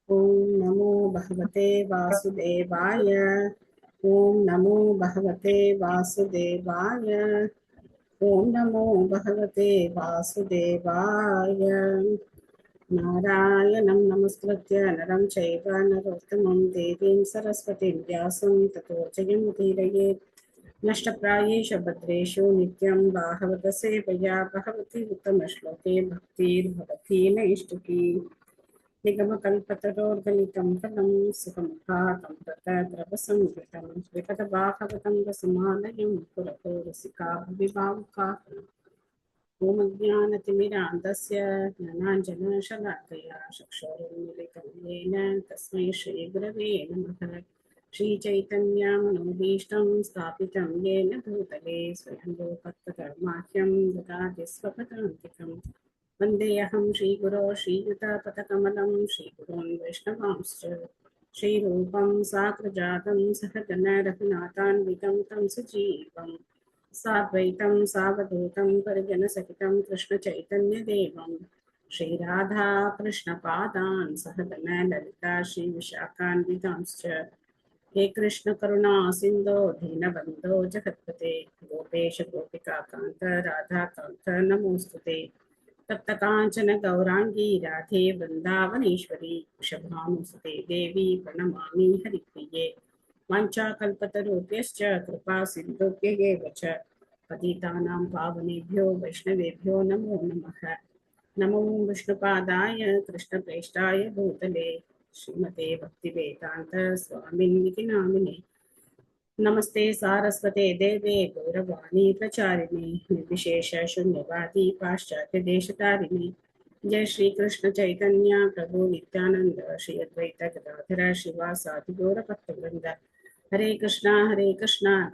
ओम नमो भगवते वासुदेवाय। ओम नमो भगवते वासुदेवाय। ओम नमो भगवते वासुदेवाय। नारायणं नमस्कृत्य नरं चैव नरोत्तमं देवीं सरस्वतीं व्यासं ततो जयमुदीरयेत्। नष्टप्रायेषु भद्रेषु नित्यं भागवत सेवया भगवती उत्तमश्लोके भक्तिर्भवति नैष्टिकी। निगमकल्पतरोर्गलितं फलं सुखमुखातं ततद्रवसंयुतं विपदभागवतं रसमालयं पुरतो रसिका विभावुकाः। ॐ ज्ञानाञ्जनशलाकया चक्षुरुन्मीलितं येन तस्मै श्रीगुरवे नमः। श्रीचैतन्यमनोभीष्टं स्थापितं येन भूतले स्वयं रूपकर्माख्यं ददाति स्वपदान्तिकम्। वन्देऽहं श्रीगुरो श्रीयुतपदकमलं श्रीगुरोन् वैष्णवांश्च श्रीरूपं साग्रजातं सहगण रघुनाथान्वितं तं सजीवम् साद्वैतं सावधूतं परिजनसहितं कृष्णचैतन्यदेवं श्रीराधा कृष्णपादान् सहगण ललिता श्रीविशाखान्वितांश्च हे कृष्ण करुणा सिन्धो दीनबन्धो जगत्पते गोपेश गोपिकान्त राधाकान्त नमोऽस्तुते। तप्तकाञ्चन गौराङ्गी राधे वृन्दावनेश्वरी वृषभानुसुते देवी प्रणमामि हरिप्रिये। वाञ्छाकल्पतरुभ्यश्च कृपा सिन्धुभ्येव च पतितानां पावनेभ्यो वैष्णवेभ्यो नमो नमः। नमो विष्णुपादाय कृष्णप्रेष्ठाय भूतले श्रीमते भक्तिवेदान्त स्वामिन्निति नामिने। नमस्ते सारस्वते देवे गौरवाणी प्रचारिणे निर्विशेष शून्यवादी पाश्चात्य देशतारिणे। जय श्री कृष्ण चैतन्य प्रभु नित्यानंद श्री अद्वैत गदाधर शिवासादि गौर भक्तवृंद। हरे कृष्णा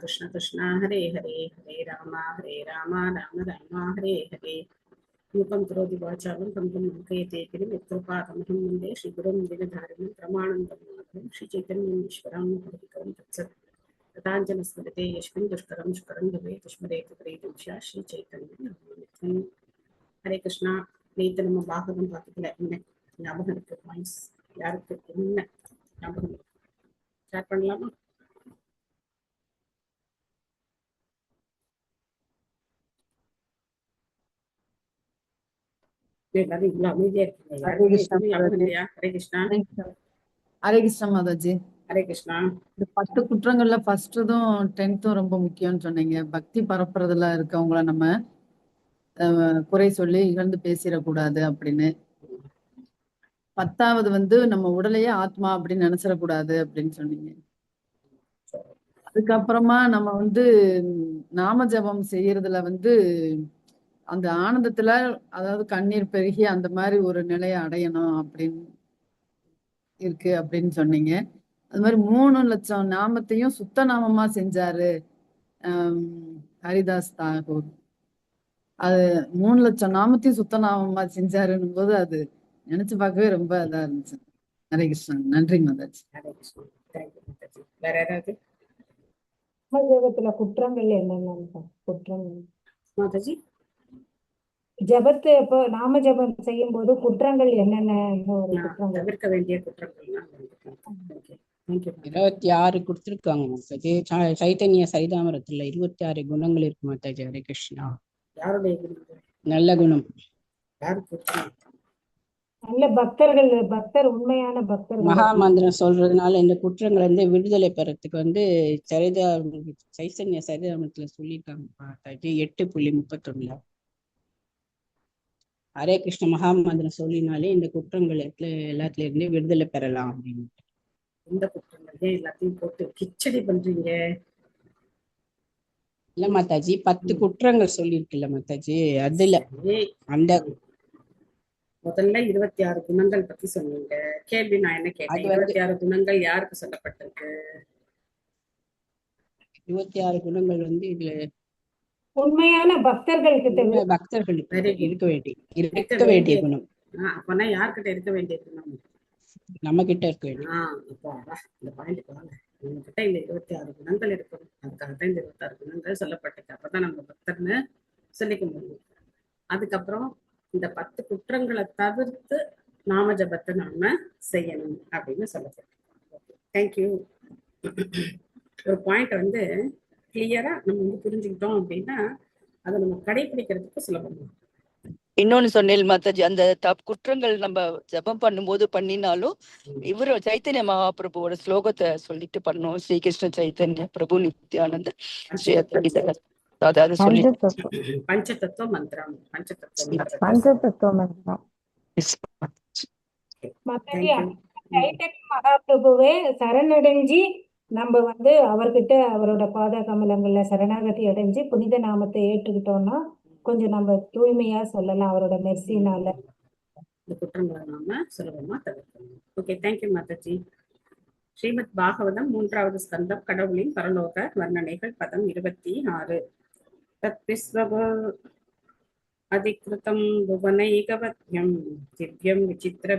कृष्ण कृष्णा हरे हरे हरे राम राम राम हरे हरे। मूकं करोति वाचालं पङ्गुं लङ्घयते गिरिं यत्कृपातमहं वन्दे श्रीगुरुं दिनधारिणं प्रमाणं श्रीचैतन्येश्वरं हरिकरं तत्सत्। तथाञ्जनस्मृते यस्मिन् दुष्करं सुकरं भवेत् स्मरेत् प्रीतं श्रीचैतन्यं। ஹரே கிருஷ்ணா. நேற்று நம்ம பாகவதம் பார்த்துக்கல, என்ன ஞாபகம் இருக்கு? பாயிண்ட்ஸ் யாருக்கு என்ன ஞாபகம் இருக்கு? ஷேர் பண்ணலாமா? எல்லாரும் இவ்வளவு அமைதியா இருக்கீங்க, ஹரே யாருக்குமே கிருஷ்ணா எதுவுமே ஞாபகம் மாதாஜி. இல்லையா? ஹரே கிருஷ்ணா. ஹரே கிருஷ்ணா மாதாஜி. ஹரே கிருஷ்ணா. இந்த 10 குற்றங்கள்ல ஃபர்ஸ்ட்டும் 10த்தும் ரொம்ப முக்கியம்னு சொன்னீங்க. பக்தி பரப்புறதுல இருக்கவங்கள நம்ம குறை சொல்லி இகழ்ந்து பேசிடக்கூடாது அப்படின்னு. 10வது வந்து நம்ம உடலையே ஆத்மா அப்படின்னு நினைச்சிடக்கூடாது அப்படின்னு சொன்னீங்க. அதுக்கப்புறமா நம்ம வந்து நாம ஜபம் செய்யறதுல வந்து அந்த ஆனந்தத்துல, அதாவது கண்ணீர் பெருகி அந்த மாதிரி ஒரு நிலையை அடையணும் அப்படின்னு இருக்கு அப்படின்னு சொன்னீங்க. அது மாதிரி 3 லட்சம் நாமத்தையும் சுத்த நாமமா செஞ்சாரு ஹரிதாஸ் தாகூர். அது 3 லட்சம் நாமத்தையும் சுத்த நாமமா செஞ்சாருன்னும் போது அது நினைச்சு பார்க்கவே ரொம்ப இதா இருந்துச்சு. ஹரே கிருஷ்ணா. நன்றி மாதாஜி. ஹரே கிருஷ்ணா. தேங்க்யூ மாதாஜி. வேற யாராவது? ஜபத்துல குற்றங்கள் என்னென்ன குற்றங்கள் மாதாஜி ஜபத்து இப்போ நாம ஜபம் செய்யும் போது குற்றங்கள் என்னென்ன ஒரு குற்றங்கள் தவிர்க்க வேண்டிய குற்றங்கள்லாம் தேங்க்யூ. 26 கொடுத்துருக்காங்க மாதாஜி. சைத்தன்ய சரிதாமரத்துல 26 குணங்கள் இருக்கு மாதாஜி. ஹரே கிருஷ்ணா. யாருடைய குணங்கள்? நல்ல குணம். யாருக்கு? நல்ல பக்தர்கள், பக்தர் உண்மையான பக்தர்கள் மகா மந்திரம் சொல்றதுனால இந்த குற்றங்களை வந்து விடுதலை பெறத்துக்கு வந்து சைத்தன்ய சரிதாமரத்துல சொல்லியிருக்காங்க மாதாஜி 8.31. ஹரே கிருஷ்ண மகா மந்திரம் சொல்லினாலே இந்த குற்றங்கள் எல்லாத்துல இருந்து விடுதலை பெறலாம் அப்படின்னு. இந்த குற்றங்கள் எல்லாத்தையும் போட்டு கிச்சடி பண்றீங்க? இல்ல மாதாஜி, 10 குற்றங்கள் சொல்லியிருக்குல்ல மாதாஜி, அதுல அந்த முதல்ல 26 குணங்கள் பத்தி சொன்னீங்க. கேள்வி நான் என்ன கேட்டேன்? 26 குணங்கள் யாருக்கு சொல்லப்பட்டிருக்கு? 26 குணங்கள் வந்து இதுல உண்மையான பக்தர்களுக்கு பக்தர்களுக்கு இருக்க வேண்டிய குணம். அப்பனா யார்கிட்ட இருக்க வேண்டிய குணம்? நம்ம கிட்ட இருக்க வேண்டிய. இந்த பாயிண்ட் வாங்க. உங்ககிட்ட இந்த 26 குணங்கள் இருக்கணும். அதுக்காகத்தான் இந்த 26 குணங்கள் சொல்லப்பட்டிருக்கு. அப்பதான் நம்ம பக்தர்னு சொல்லிக்க முடியும். அதுக்கப்புறம் இந்த 10 குற்றங்களை தவிர்த்து நாம ஜபத்தை நாம செய்யணும் அப்படின்னு சொல்லப்படும். தேங்க்யூ. ஒரு பாயிண்ட் வந்து கிளியரா நம்ம வந்து புரிஞ்சுக்கிட்டோம் அப்படின்னா அதை நம்ம கடைபிடிக்கிறதுக்கு சுலபமா. இன்னொன்னு சொன்னேன் மாதாஜி, அந்த குற்றங்கள் நம்ம ஜபம் பண்ணும்போது பண்ணினாலும் இவரு சைத்தன்ய மகாபிரபுவோட ஸ்லோகத்தை சொல்லிட்டு பண்ணோம். ஸ்ரீகிருஷ்ண சைத்தன்ய பிரபு நித்யானந்த ஸ்ரீ அத்வைத, அதாவது சொல்லி பஞ்சதத்துவ மந்திரம். பஞ்சதத்துவ மந்திரம். சைத்தன்ய மகாபிரபுவே சரணடைஞ்சி நம்ம வந்து அவர்கிட்ட அவரோட பாத கமலங்கள்ல சரணாகதி அடைஞ்சு புனித நாமத்தை ஏற்றுக்கிட்டோம்னா கொஞ்சம் நம்ம தூய்மையா சொல்லலாம் அவரோட மெர்சினால. இந்த குற்றங்களை நாம சுலபமா தவிர்க்கணும். Okay, thank you mataji. ஸ்ரீமத் பாகவதம் 3வது ஸ்கந்தம், கடவுளின் பரலோக வர்ணனைகள், பதம் 26. தத்விஸ்வ அதிகிருதம் புவனைகவத்யம் திவ்யம் விசித்திர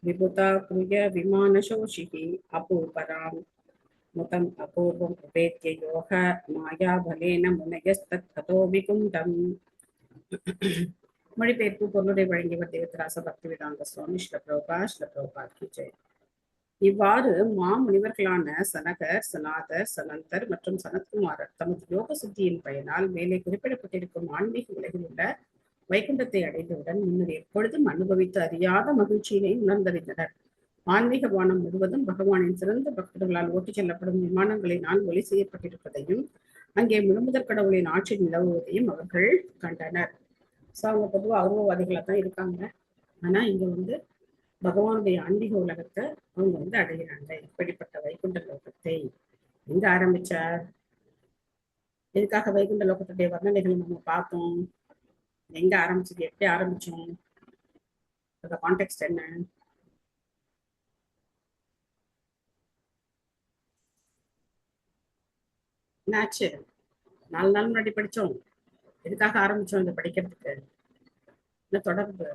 விபுதாக்ருய விமானசோஷிஹி அபூபராம் முதம் அபூர்வம் உபேத்ய யோக மாயாபலேன முனயஸ்தத் ததோ விகுண்டம். மொழிபெயர்ப்பு பொருளுரை வழங்கியவர் தேவதராச பக்திவேதாந்த சுவாமி ஸ்ரீல பிரபுபாத் கி ஜெய். இவ்வாறு மாமுனிவர்களான சனகர், சனாதர், சனந்தர் மற்றும் சனத்குமாரர் தமது யோக சுத்தியின் பயனால் மேலே குறிப்பிடப்பட்டிருக்கும் ஆன்மீக உலகில் உள்ள வைகுண்டத்தை அடைந்தவுடன் முன்னர் எப்பொழுதும் அனுபவித்து அறியாத மகிழ்ச்சியினை உணர்ந்தறிந்தனர். ஆன்மீக வானம் முழுவதும் பகவானின் சிறந்த பக்தர்களால் ஓட்டிச் செல்லப்படும் விமானங்களினால் ஒளி செய்யப்பட்டிருப்பதையும் அங்கே முழுமுதற் கடவுளின் ஆட்சி நிலவுவதையும் அவர்கள் கண்டனர். ஸோ அவங்க பொதுவாக அருவவாதிகளாக தான் இருக்காங்க. ஆனா இங்க வந்து பகவானுடைய ஆன்மீக உலகத்தை அவங்க வந்து அடைகிறாங்க. இப்படிப்பட்ட வைகுண்ட லோகத்தை எங்க ஆரம்பிச்சார்? எதுக்காக வைகுண்ட லோகத்துடைய வர்ணனைகளை நம்ம பார்த்தோம்? எங்க ஆரம்பிச்சது, எப்படி ஆரம்பிச்சோம், அந்த கான்டெக்ட் என்ன? என்னாச்சு? 4 நாள் முன்னாடி படிச்சோம். எதுக்காக ஆரம்பிச்சோம் இதை படிக்கிறதுக்கு? என்ன தொடர்பு?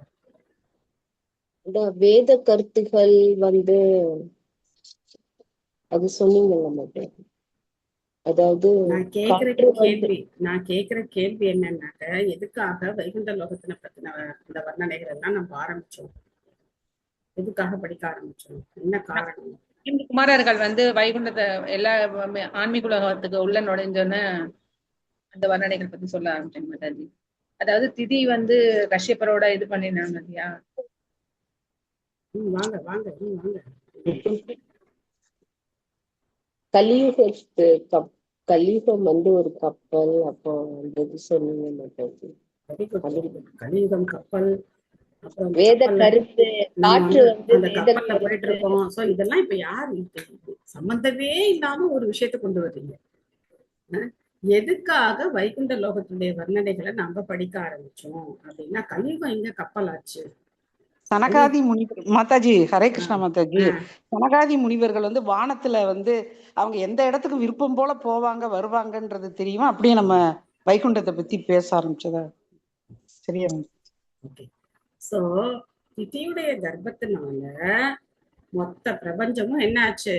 இந்த வேத கருத்துகள் வந்து அது சொன்னீங்கல்ல மாட்டேன். அதாவது நான் கேக்குற கேள்வி என்னன்னாக்க, எதுக்காக வைகுண்ட லோகத்தின பத்தின இந்த வர்ணனைகள் எல்லாம் நம்ம ஆரம்பிச்சோம்? எதுக்காக படிக்க ஆரம்பிச்சோம்? என்ன காரணம்? குமாரர்கள் வந்து வைகுண்டத்தை எல்லா ஆன்மீக உலகத்துக்கு உள்ள நுழைஞ்சோன்னு அந்த வர்ணனைகள் பத்தி சொல்ல ஆரம்பிச்சேன் மாதாஜி. அதாவது திதி வந்து கஷ்யப்பரோட இது பண்ணினாங்க இல்லையா? வாங்க வாங்க வாங்க. கலியுகம் வந்து ஒரு கப்பல், அப்போ சொன்னீங்க மாதாஜி. கலியுகம் கப்பல், அப்புறம் வேத கருத்து, காற்று வந்து அந்த கப்பல்ல போயிட்டு இருக்கோம். சோ இதெல்லாம் இப்ப யாரு சம்பந்தமே இல்லாம ஒரு விஷயத்த கொண்டு வர்றீங்க? எதுக்காக வைகுண்ட லோகத்துடைய வர்ணனைகளை நம்ம படிக்க ஆரம்பிச்சோம் அப்படின்னா, கலியுகம் எங்க கப்பல் ஆச்சு? சனகாதி முனிவர் மாதாஜி, ஹரே கிருஷ்ணா மாதாஜி. சனகாதி முனிவர்கள் வந்து வானத்துல வந்து அவங்க எந்த இடத்துக்கு விருப்பம் போல போவாங்க வருவாங்கன்றது தெரியும். அப்படியே நம்ம வைகுண்டத்தை பத்தி பேச ஆரம்பிச்சதா சரியா? சோ திதியுடைய கர்ப்பத்தினால மொத்த பிரபஞ்சமும் என்ன ஆச்சு?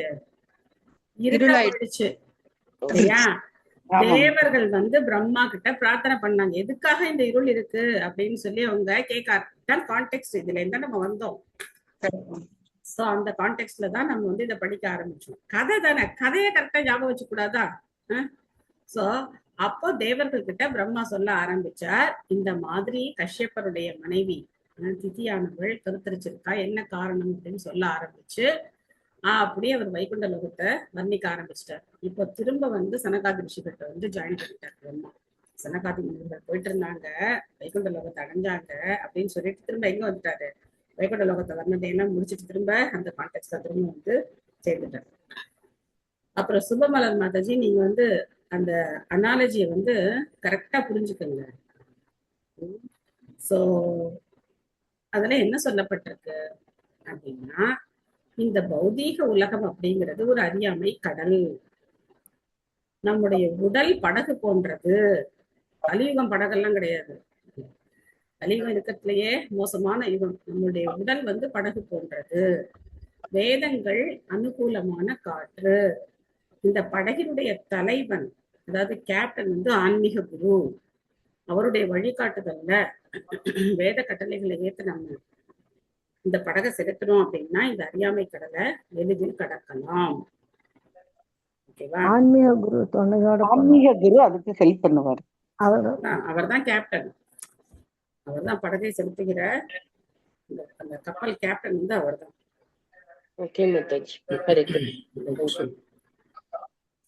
இருளாயிடுச்சு. சரியா? தேவர்கள் வந்து பிரம்மா கிட்ட பிரார்த்தனை பண்ணாங்க, எதுக்காக இந்த இருள் இருக்கு அப்படின்னு சொல்லி அவங்க கேட்க. கான்டெக்ட் இதுல இருந்தா நம்ம வந்தோம். சோ அந்த கான்டெக்ட்ல தான் நம்ம வந்து இதை படிக்க ஆரம்பிச்சோம். கதை தானே, கதையை கரெக்டா ஞாபகம் வச்சு கூடாதா? சோ அப்போ தேவர்கள் கிட்ட பிரம்மா சொல்ல ஆரம்பிச்சார், இந்த மாதிரி கஷ்யப்பருடைய மனைவி திதியானவள் கருத்தரிச்சிருக்கா, என்ன காரணம் அப்படின்னு சொல்ல ஆரம்பிச்சு அப்படியே அவர் வைகுண்ட லோகத்தை வர்ணிக்க ஆரம்பிச்சிட்டார். இப்போ திரும்ப வந்து சனகாதி ரிஷிகிட்ட வந்து ஜாயின் பண்ணிட்டார் பிரம்மா. சனகாதி முனிவர்கள் போயிட்டு இருந்தாங்க, வைகுண்ட லோகத்தை அடைஞ்சாங்க அப்படின்னு சொல்லிட்டு திரும்ப எங்க வந்துட்டாரு? வைகுண்ட லோகத்தை வர்ணதையெல்லாம் முடிச்சுட்டு திரும்ப அந்த கான்டெக்ட்ல திரும்ப வந்து சேர்ந்துட்டார். அப்புறம் சுபமலர் மாதாஜி, நீங்க வந்து அந்த அனாலஜியை வந்து கரெக்டா புரிஞ்சுக்கோங்க. சோ அதுல என்ன சொல்லப்பட்டிருக்கு அப்படின்னா, இந்த பௌதீக உலகம் அப்படிங்கிறது ஒரு அறியாமை கடல். நம்முடைய உடல் படகு போன்றது. கலியுகம் படகெல்லாம் கிடையாது. கலியுகம் இருக்கிறதுலயே மோசமான யுகம். நம்முடைய உடல் வந்து படகு போன்றது. வேதங்கள் அனுகூலமான காற்று. இந்த படகினுடைய தலைவன், அதாவது கேப்டன் வந்து ஆன்மீக குரு. அவருடைய வழிகாட்டுதல்ல வேத கட்டளைகளை ஏற்று நம்ம இந்த படகை செலுத்தணும் அப்படின்னா இந்த அறியாமை கடலை எளிதில் கடக்கலாம். ஓகேவா? ஆன்மீக குரு துணையோட ஆன்மீக குரு அதுக்கு ஹெல்ப் பண்ணுவார். அவர் தான் கேப்டன், அவர் தான் படகை செலுத்துகிற அந்த கப்பல் கேப்டன் வந்து அவர் தான். ஓகே மாதாஜி.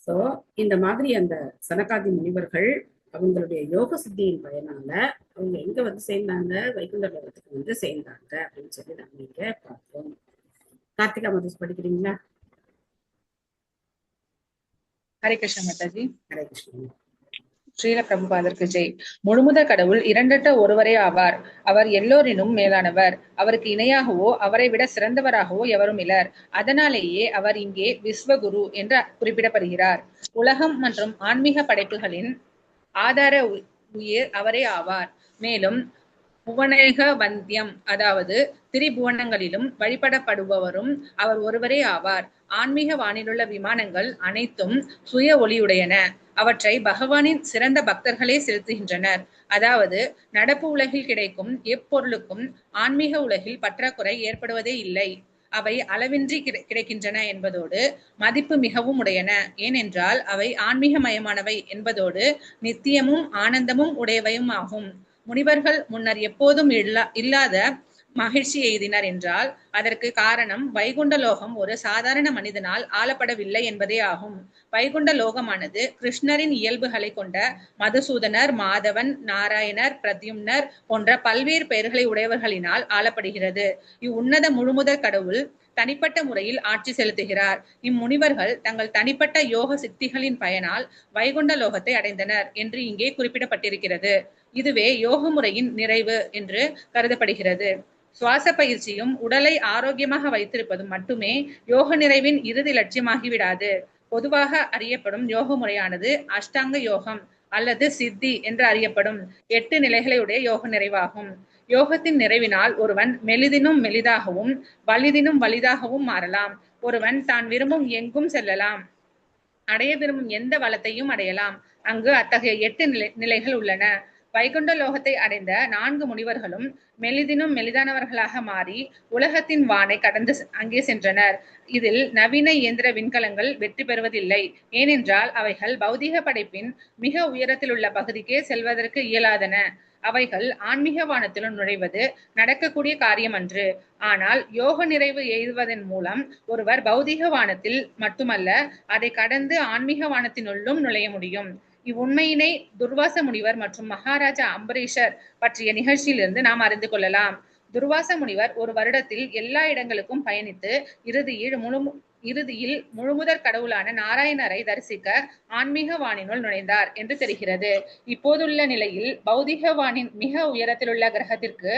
சோ இந்த மாதிரி அந்த சனகாதி முனிவர்கள் அவங்களுடைய யோக சித்தியின் பயனால அவங்க எங்க வந்து சேர்ந்தாங்க, வைகுண்ட லோகத்துக்கு வந்து சேர்ந்தாங்க அப்படின்னு சொல்லி நம்ம இங்க பார்த்தோம். கார்த்திகா மாதாஜி படிக்கிறீங்களா? ஹரே கிருஷ்ண மாதாஜி. ஹரே கிருஷ்ணன். ஸ்ரீல பிரபுபாதற்கு ஜெய். முழுமுதற் கடவுள் இரண்டற்ற ஒருவரே ஆவார். அவர் எல்லோரினும் மேலானவர். அவருக்கு இணையாகவோ அவரை விட சிறந்தவராகவோ எவரும் இலர். அதனாலேயே அவர் இங்கே விஸ்வகுரு என்று குறிப்பிடப்படுகிறார். உலகம் மற்றும் ஆன்மீக படைப்புகளின் ஆதார உயிர் அவரே ஆவார். மேலும் புவனேக வந்தியம், அதாவது திரிபுவனங்களிலும் வழிபடப்படுபவரும் அவர் ஒருவரே ஆவார். ஆன்மீக வானிலுள்ள விமானங்கள் அனைத்தும் சுய ஒளியுடையன. அவற்றை பகவானின் சிறந்த பக்தர்களே செலுத்துகின்றனர். அதாவது நடப்பு உலகில் கிடைக்கும் எப்பொருளுக்கும் ஆன்மீக உலகில் பற்றாக்குறை ஏற்படுவதே இல்லை. அவை அளவின்றி கிடைக்கின்றன என்பதோடு மதிப்பு மிகவும் உடையன. ஏனென்றால் அவை ஆன்மீகமயமானவை என்பதோடு நித்தியமும் ஆனந்தமும் உடையவையும் ஆகும். முனிவர்கள் முன்னர் எப்போதும் இல்லாத மகிழ்ச்சி எய்தினர் என்றால் அதற்கு காரணம் வைகுண்ட லோகம் ஒரு சாதாரண மனிதனால் ஆளப்படவில்லை என்பதே ஆகும். வைகுண்ட லோகமானது கிருஷ்ணரின் இயல்புகளை கொண்ட மதுசூதனர், மாதவன், நாராயணர், பிரத்யும்னர் போன்ற பல்வேறு பெயர்களை உடையவர்களினால் ஆளப்படுகிறது. இவ்வுன்னத முழுமுதற் கடவுள் தனிப்பட்ட முறையில் ஆட்சி செலுத்துகிறார். இம்முனிவர்கள் தங்கள் தனிப்பட்ட யோக சித்திகளின் பயனால் வைகுண்ட லோகத்தை அடைந்தனர் என்று இங்கே குறிப்பிடப்பட்டிருக்கிறது. இதுவே யோக முறையின் நிறைவு என்று கருதப்படுகிறது. சுவாச பயிற்சியும் உடலை ஆரோக்கியமாக வைத்திருப்பதும் மட்டுமே யோக நிறைவின் இறுதி லட்சியமாகிவிடாது. பொதுவாக அறியப்படும் யோக முறையானது அஷ்டாங்க யோகம் அல்லது சித்தி என்று அறியப்படும் 8 நிலைகளுடைய யோக நிறைவாகும். யோகத்தின் நிறைவினால் ஒருவன் மெலிதினும் மெலிதாகவும் வலிதினும் வலிதாகவும் மாறலாம். ஒருவன் தான் விரும்பும் எங்கும் செல்லலாம். அடைய விரும்பும் எந்த வளத்தையும் அடையலாம். அங்கு அத்தகைய 8 நிலைகள் உள்ளன. வைகுண்ட லோகத்தை அடைந்த 4 முனிவர்களும் மெலிதினும் மெலிதானவர்களாக மாறி உலகத்தின் வானை கடந்து அங்கே சென்றனர். இதில் நவீன இயந்திர விண்கலங்கள் வெற்றி பெறுவதில்லை. ஏனென்றால் அவைகள் பௌதிக படைப்பின் மிக உயரத்தில் உள்ள பகுதிக்கே செல்வதற்கு இயலாதன. அவைகள் ஆன்மீக வானத்திலும் நுழைவது நடக்கக்கூடிய காரியம் அன்று. ஆனால் யோக நிறைவு எய்துவதன் மூலம் ஒருவர் பௌதிக வானத்தில் மட்டுமல்ல, அதை கடந்து ஆன்மீக வானத்தினுள்ளும் நுழைய முடியும். இவ்வுண்மையினை துர்வாச முனிவர் மற்றும் மகாராஜா அம்பரீஷர் பற்றிய நிகழ்ச்சியிலிருந்து நாம் அறிந்து கொள்ளலாம். துர்வாச முனிவர் ஒரு வருடத்தில் எல்லா இடங்களுக்கும் பயணித்து இறுதியில் முழுமுதற் கடவுளான நாராயணரை தரிசிக்க ஆன்மீக வானினுள் நுழைந்தார் என்று தெரிகிறது. இப்போதுள்ள நிலையில் பௌதிக வானின் மிக உயரத்திலுள்ள கிரகத்திற்கு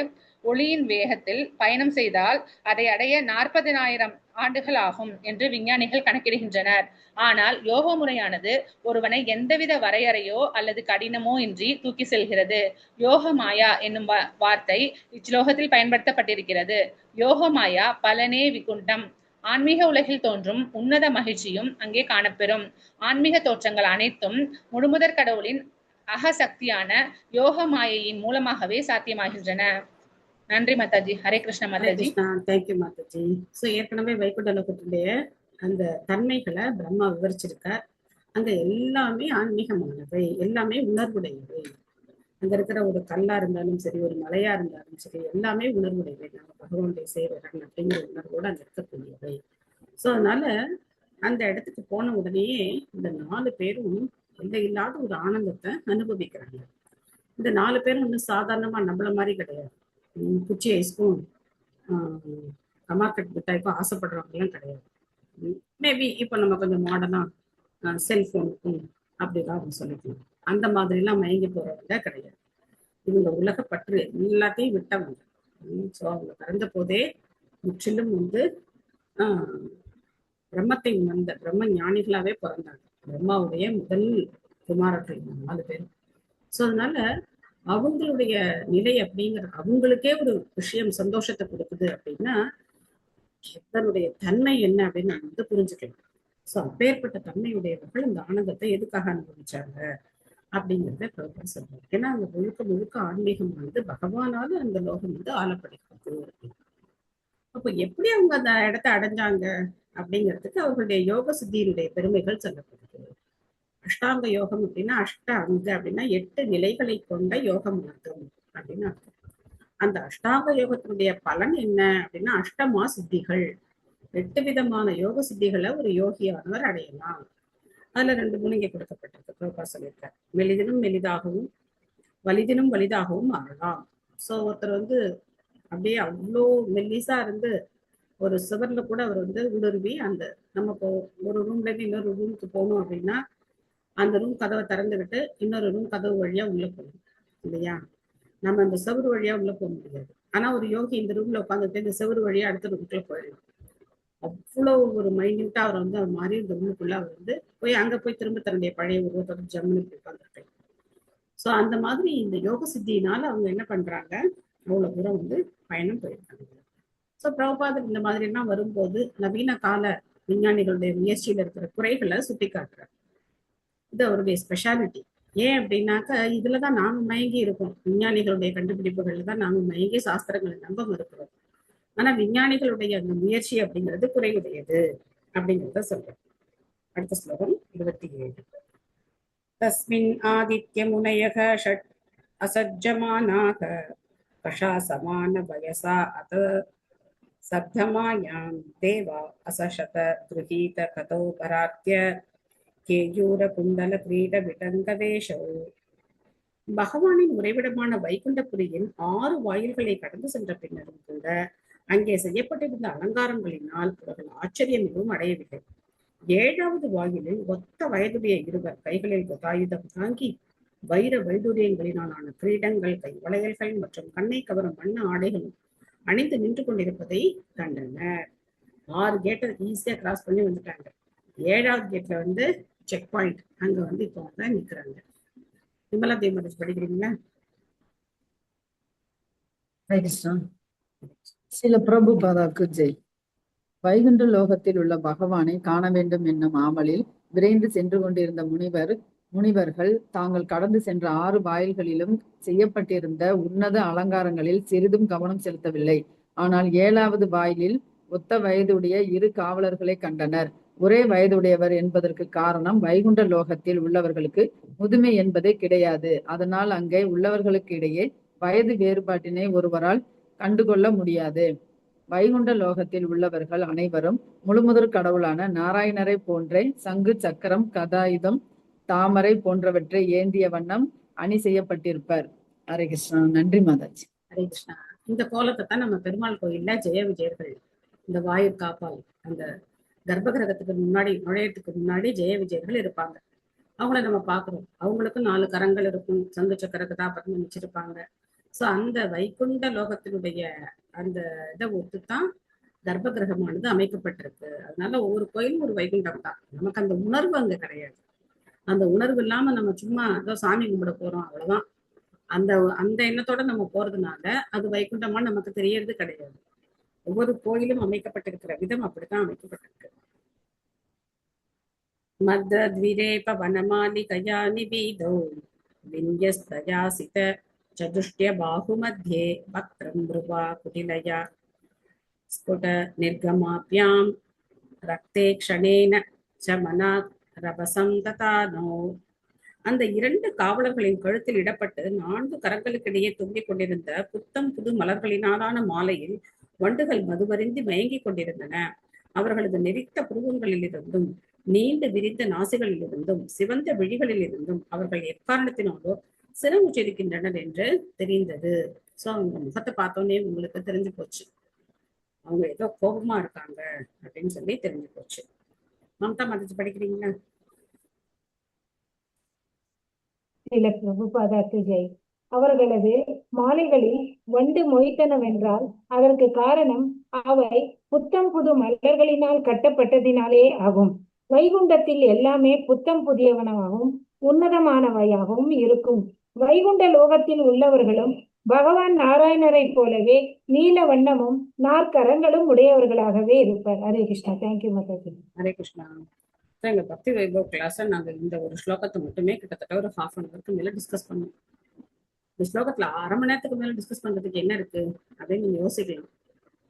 ஒளியின் வேகத்தில் பயணம் செய்தால் அதை அடைய 40,000 ஆண்டுகள் ஆகும் என்று விஞ்ஞானிகள் கணக்கிடுகின்றனர். ஆனால் யோக முறையானது ஒருவனை எந்தவித வரையறையோ அல்லது கடினமோ இன்றி தூக்கி செல்கிறது. யோக மாயா என்னும் வார்த்தை இச்லோகத்தில் பயன்படுத்தப்பட்டிருக்கிறது. யோக மாயா பலனே விகுண்டம். ஆன்மீக உலகில் தோன்றும் உன்னத மகிழ்ச்சியும் அங்கே காணப்பெறும். ஆன்மீக தோற்றங்கள் அனைத்தும் முழுமுதற் கடவுளின் அகசக்தியான யோக மாயையின் மூலமாகவே சாத்தியமாகின்றன. நன்றி மாதாஜி. ஹரே கிருஷ்ண மாதாஜி. தேங்க்யூ மாதாஜி. சோ ஏற்கனவே வைகுண்ட லோகத்துடைய அந்த தன்மைகளை பிரம்மா விவரிச்சிருக்கார். அங்க எல்லாமே ஆன்மீகமானவை, எல்லாமே உணர்வுடையவை. அங்க இருக்கிற ஒரு கல்லா இருந்தாலும் சரி, ஒரு மலையா இருந்தாலும் சரி, எல்லாமே உணர்வுடையவை. நம்ம பகவானுடைய சேவகன் அப்படிங்கிற உணர்வோடு அங்க இருக்கக்கூடியவை. சோ அதனால அந்த இடத்துக்கு போன உடனேயே இந்த 4 பேரும் எல்லை இல்லாத ஒரு ஆனந்தத்தை அனுபவிக்கிறாங்க. இந்த 4 பேரும் ஒன்றும் சாதாரணமா நம்மள மாதிரி கிடையாது. குச்சி ஐஸ்க்கும் கமார்கட் மிட்டாய்க்கும் ஆசைப்படுறவங்க எல்லாம் கிடையாது. மேபி இப்போ நம்ம கொஞ்சம் மாடர்னா செல்போனுக்கும் அப்படிதான் அவங்க சொல்லிக்கலாம். அந்த மாதிரி எல்லாம் மயங்கி போறவங்க கிடையாது. இவங்க உலக பற்று எல்லாத்தையும் விட்டவங்க. ஸோ அவங்க பிறந்த போதே முற்றிலும் வந்து பிரம்மத்தை உணர்ந்த பிரம்ம ஞானிகளாவே பிறந்தாங்க. பிரம்மாவுடைய முதல் குமாரர்கள் 4 பேரும். ஸோ அதனால அவங்களுடைய நிலை அப்படிங்கிற அவங்களுக்கே ஒரு விஷயம் சந்தோஷத்தை கொடுக்குது அப்படின்னா அதனுடைய தன்மை என்ன அப்படின்னு நம்ம வந்து புரிஞ்சுக்கலாம். ஸோ அப்பேற்பட்ட தன்மையுடையவர்கள் இந்த ஆனந்தத்தை எதுக்காக அனுபவிச்சாங்க அப்படிங்கிறத பிரபா சொல்றாரு. ஏன்னா அந்த முழுக்க முழுக்க ஆன்மீகமானது பகவானால அந்த லோகம் வந்து ஆளப்படுகிறது. அப்போ எப்படி அவங்க அந்த இடத்தை அடைஞ்சாங்க அப்படிங்கிறதுக்கு அவர்களுடைய யோக சித்தியினுடைய பெருமைகள் சொல்லப்படுது. அஷ்டாங்க யோகம் அப்படின்னா அஷ்ட அங்க அப்படின்னா 8 நிலைகளை கொண்ட யோக மார்க்கம் அப்படின்னு அர்த்தம். அந்த அஷ்டாங்க யோகத்தினுடைய பலன் என்ன அப்படின்னா அஷ்டமா சித்திகள், 8 விதமான யோக சித்திகளை ஒரு யோகியானவர் அடையலாம். அதுல 2 3 இங்கே கொடுக்கப்பட்டிருக்கு. பிரபா சொல்லியிருக்கார், மெலிதினும் மெலிதாகவும் வலிதினும் வலிதாகவும் மாறலாம். சோ ஒருத்தர் வந்து அப்படியே அவ்வளோ மெல்லிசா இருந்து ஒரு சுவர்ல கூட அவர் வந்து ஊடுருவி அந்த நம்ம இப்போ ஒரு ரூம்ல இருந்து இன்னொரு ரூமுக்கு போகணும் அப்படின்னா அந்த ரூம் கதவை திறந்துக்கிட்டு இன்னொரு ரூம் கதவு வழியா உள்ள போகணும் இல்லையா? நம்ம அந்த செவரு வழியா உள்ள போக முடியாது. ஆனா ஒரு யோகி இந்த ரூம்ல உட்காந்துட்டு இந்த செவரு வழியா அடுத்த ரூமுக்குள்ள போயிடலாம். அவ்வளவு ஒரு மைன்யூட்டா அவர் வந்து அவர் மாதிரி இந்த ரூமுக்குள்ள அவர் வந்து போய் அங்க போய் திரும்ப தன்னுடைய பழைய உருவத்தோட ஜம்முன்னு போய் உட்காந்துருக்காங்க. ஸோ அந்த மாதிரி இந்த யோக சித்தியினால அவங்க என்ன பண்றாங்க, அவ்வளவு தூரம் வந்து பயணம் போயிருக்காங்க. ஸோ பிரபுபாதர் இந்த மாதிரி எல்லாம் வரும்போது நவீன கால விஞ்ஞானிகளுடைய முயற்சியில இருக்கிற குறைகளை சுட்டி காட்டுறாரு. இது அவருடைய ஸ்பெஷாலிட்டி. ஏன் அப்படின்னாக்கா இதுலதான் நாம மயங்கி இருக்கோம். விஞ்ஞானிகளுடைய கண்டுபிடிப்புகள்ல தான் நாம மயங்கி சாஸ்திரங்களை நம்ப மறுக்கிறோம். ஆனா விஞ்ஞானிகளுடைய அந்த முயற்சி அப்படிங்கிறது குறைவுடையது அப்படிங்கிறத சொல்றோம். அடுத்த ஸ்லோகம் 27. தஸ்மின் ஆதித்ய முனையக ஷட் அசஜ்ஜமானாக கஷாசமான வயசா அத சப்தமாயாம் தேவா அசசத கிருஹீத கதோபராத்ய கேயூர குண்டல கிரீட விடங்க வேஷோ. பகவானின் உறைவிடமான வைகுண்டபுரியின் 6 வாயில்களை கடந்து சென்ற பின்னரும் கூட அங்கே செய்யப்பட்டிருந்த அலங்காரங்களினால் அவர்கள் ஆச்சரியம் எதுவும் அடையவில்லை. 7வது வாயிலில் ஒத்த வயதுடைய இருவர் கைகளில் கதாயுதம் தாங்கி வைர வைடூரியங்களினாலான கிரீடங்கள், கை வளையல்கள் மற்றும் கண்ணை கவரும் வண்ண ஆடைகளும் அணிந்து நின்று கொண்டிருப்பதை கண்டனர். 6 கேட்டை ஈஸியா கிராஸ் பண்ணி வந்துட்டாங்க. 7வது கேட்ல வந்து செக் பாயிண்ட், அங்க வந்து இப்போ வந்து நிக்கிறாங்க. விமலா தேவராஜ் படிக்கிறீங்களா? சில பிரபுபாதாக்கு ஜெய். வைகுண்ட லோகத்தில் உள்ள பகவானை காண வேண்டும் என்னும் ஆவலில் விரைந்து சென்று கொண்டிருந்த முனிவர்கள் தாங்கள் கடந்து சென்ற 6 வாயில்களிலும் செய்யப்பட்டிருந்த உன்னத அலங்காரங்களில் சிறிதும் கவனம் செலுத்தவில்லை. ஆனால் 7வது வாயிலில் ஒத்த வயதுடைய 2 காவலர்களை கண்டனர். ஒரே வயதுடையவர் என்பதற்கு காரணம் வைகுண்ட லோகத்தில் உள்ளவர்களுக்கு முதுமை என்பதே கிடையாது. அதனால் அங்கே உள்ளவர்களுக்கு இடையே வயது வேறுபாட்டினை ஒருவரால் கண்டுகொள்ள முடியாது. வைகுண்ட லோகத்தில் உள்ளவர்கள் அனைவரும் முழுமுதற் கடவுளான நாராயணரை போன்றே சங்கு, சக்கரம், கதாயுதம், தாமரை போன்றவற்றை ஏந்திய வண்ணம் அணி செய்யப்பட்டிருப்பர். ஹரே கிருஷ்ணா. நன்றி மாதாஜி. ஹரே கிருஷ்ணா. இந்த கோலத்தை தான் நம்ம பெருமாள் கோயில்ல ஜெய விஜயர்கள், இந்த வாயு காப்பால் அந்த கர்ப்பகிரகத்துக்கு முன்னாடி நுழையத்துக்கு முன்னாடி ஜெய விஜயர்கள் இருப்பாங்க. அவங்கள நம்ம பாக்குறோம். அவங்களுக்கு 4 கரங்கள் இருக்கும், சங்கு சக்கர கதாபத்மம் வச்சிருப்பாங்க. சோ அந்த வைகுண்ட லோகத்தினுடைய அந்த இதை ஒத்துத்தான் கர்ப்ப கிரகமானது அமைக்கப்பட்டிருக்கு. அதனால ஒவ்வொரு கோயிலும் ஒரு வைகுண்டம் தான். நமக்கு அந்த உணர்வு அங்க கிடையாது. அந்த உணர்வு இல்லாம நம்ம சும்மா ஏதோ சாமி கும்பிட போறோம் அவ்வளவுதான். அந்த அந்த எண்ணத்தோட நம்ம போறதுனால அது வைகுண்டமா நமக்கு தெரியறது கிடையாது. ஒவ்வொரு கோயிலும் அமைக்கப்பட்டிருக்கிற விதம் அப்படித்தான் அமைக்கப்பட்டிருக்கு. மத்ரத்விரேப வனமாலி கயானி வீதோ வின்யஸ்தயாசித சதுஷ்ட்ய பாஹு மத்யே வக்ரம் த்ருவா குடிலயா ஸ்புட நிர்கமாப்யாம் ரக்தே க்ஷணேன ச மனாத் ரபசம் ததானோ. அந்த 2 காவலர்களின் கழுத்தில் இடப்பட்டு 4 கரங்களுக்கிடையே தொங்கிக் கொண்டிருந்த புத்தம் புது மலர்களினாலான மாலையில் வண்டுகள் மதுவருந்தி மயங்கிக் கொண்டிருந்தன. அவர்களது நெறித்த புருவங்களிலிருந்தும் நீண்டு விரிந்த நாசிகளிலிருந்தும் சிவந்த விழிகளில் இருந்தும் அவர்கள் எக்காரணத்தினாலோ சிரம் உச்சரிக்கின்றனர் என்று தெரிந்தது. சோ அவங்க முகத்தை பார்த்தோன்னே உங்களுக்கு தெரிஞ்சு போச்சு, அவங்க ஏதோ கோபமா இருக்காங்க அப்படின்னு சொல்லி தெரிஞ்சு போச்சு. மம்தா மாதாஜி படிக்கிறீங்களா? சில பிரபுபாதாக்கு ஜெய். அவர்களது மாலைகளில் வண்டு மொய்த்தனவென்றால் அதற்கு காரணம் அவை புத்தம் புது மலர்களினால் கட்டப்பட்டதினாலே ஆகும். வைகுண்டத்தில் எல்லாமே புத்தம் புதியவனமாகவும் உன்னதமானவையாகவும் இருக்கும். வைகுண்ட லோகத்தில் உள்ளவர்களும் பகவான் நாராயணரை போலவே நீல வண்ணமும் 4 கரங்களும் உடையவர்களாகவே இருப்பார். ஹரே கிருஷ்ணா. தேங்க்யூ மாதாஜி. ஹரே கிருஷ்ணா. எங்க பக்தி வைபவ் கிளாஸ நாங்க இந்த ஒரு ஸ்லோகத்தை மட்டுமே கிட்டத்தட்ட ஒரு 1/2 an hour மேல டிஸ்கஸ் பண்ணோம். இந்த ஸ்லோகத்துல 1/2 மணி நேரத்துக்கு மேல டிஸ்கஸ் பண்றதுக்கு என்ன இருக்கு அப்படின்னு நீங்க யோசிக்கலாம்.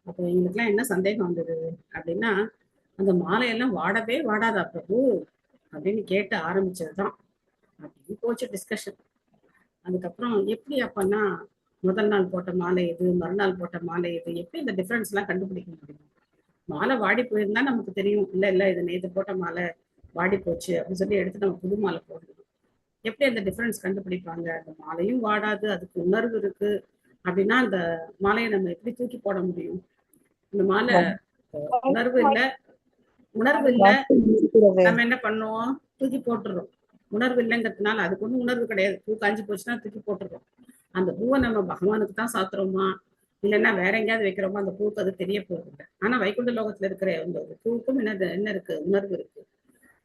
அப்போ எங்களுக்குலாம் என்ன சந்தேகம் வந்தது அப்படின்னா, அந்த மாலையெல்லாம் வாடவே வாடாதா பிரபு அப்படின்னு கேட்டு ஆரம்பிச்சதுதான். அப்படி போச்சு டிஸ்கஷன். அதுக்கப்புறம் எப்படி அப்பன்னா முதல் நாள் போட்ட மாலை எது, மறுநாள் போட்ட மாலை எது, எப்படி இந்த டிஃபரன்ஸ் எல்லாம் கண்டுபிடிக்க முடியும்? மாலை வாடி போயிருந்தா நமக்கு தெரியும், இல்ல இல்ல இது நேற்று போட்ட மாலை வாடி போச்சு அப்படின்னு சொல்லி எடுத்து நம்ம புது மாலை போடணும். எப்படி அந்த டிஃபரன்ஸ் கண்டுபிடிப்பாங்க? அந்த மாலையும் வாடாது, அதுக்கு உணர்வு இருக்கு அப்படின்னா அந்த மாலையை நம்ம எப்படி தூக்கி போட முடியும்? இந்த மாலை உணர்வு இல்லை, உணர்வு இல்லை, நம்ம என்ன பண்ணுவோம்? தூக்கி போட்டுறோம். உணர்வு இல்லைங்கிறதுனால அதுக்கு ஒன்றும் உணர்வு கிடையாது. பூ காஞ்சி போச்சுன்னா தூக்கி போட்டுறோம். அந்த பூவை நம்ம பகவானுக்கு தான் சாத்துறோமா இல்லைன்னா வேற எங்கேயாவது வைக்கிறோமா, அந்த பூவுக்கு அது தெரிய போறதில்லை. ஆனா வைகுண்ட லோகத்துல இருக்கிற அந்த பூவுக்கும் என்ன இருக்கு? உணர்வு இருக்கு.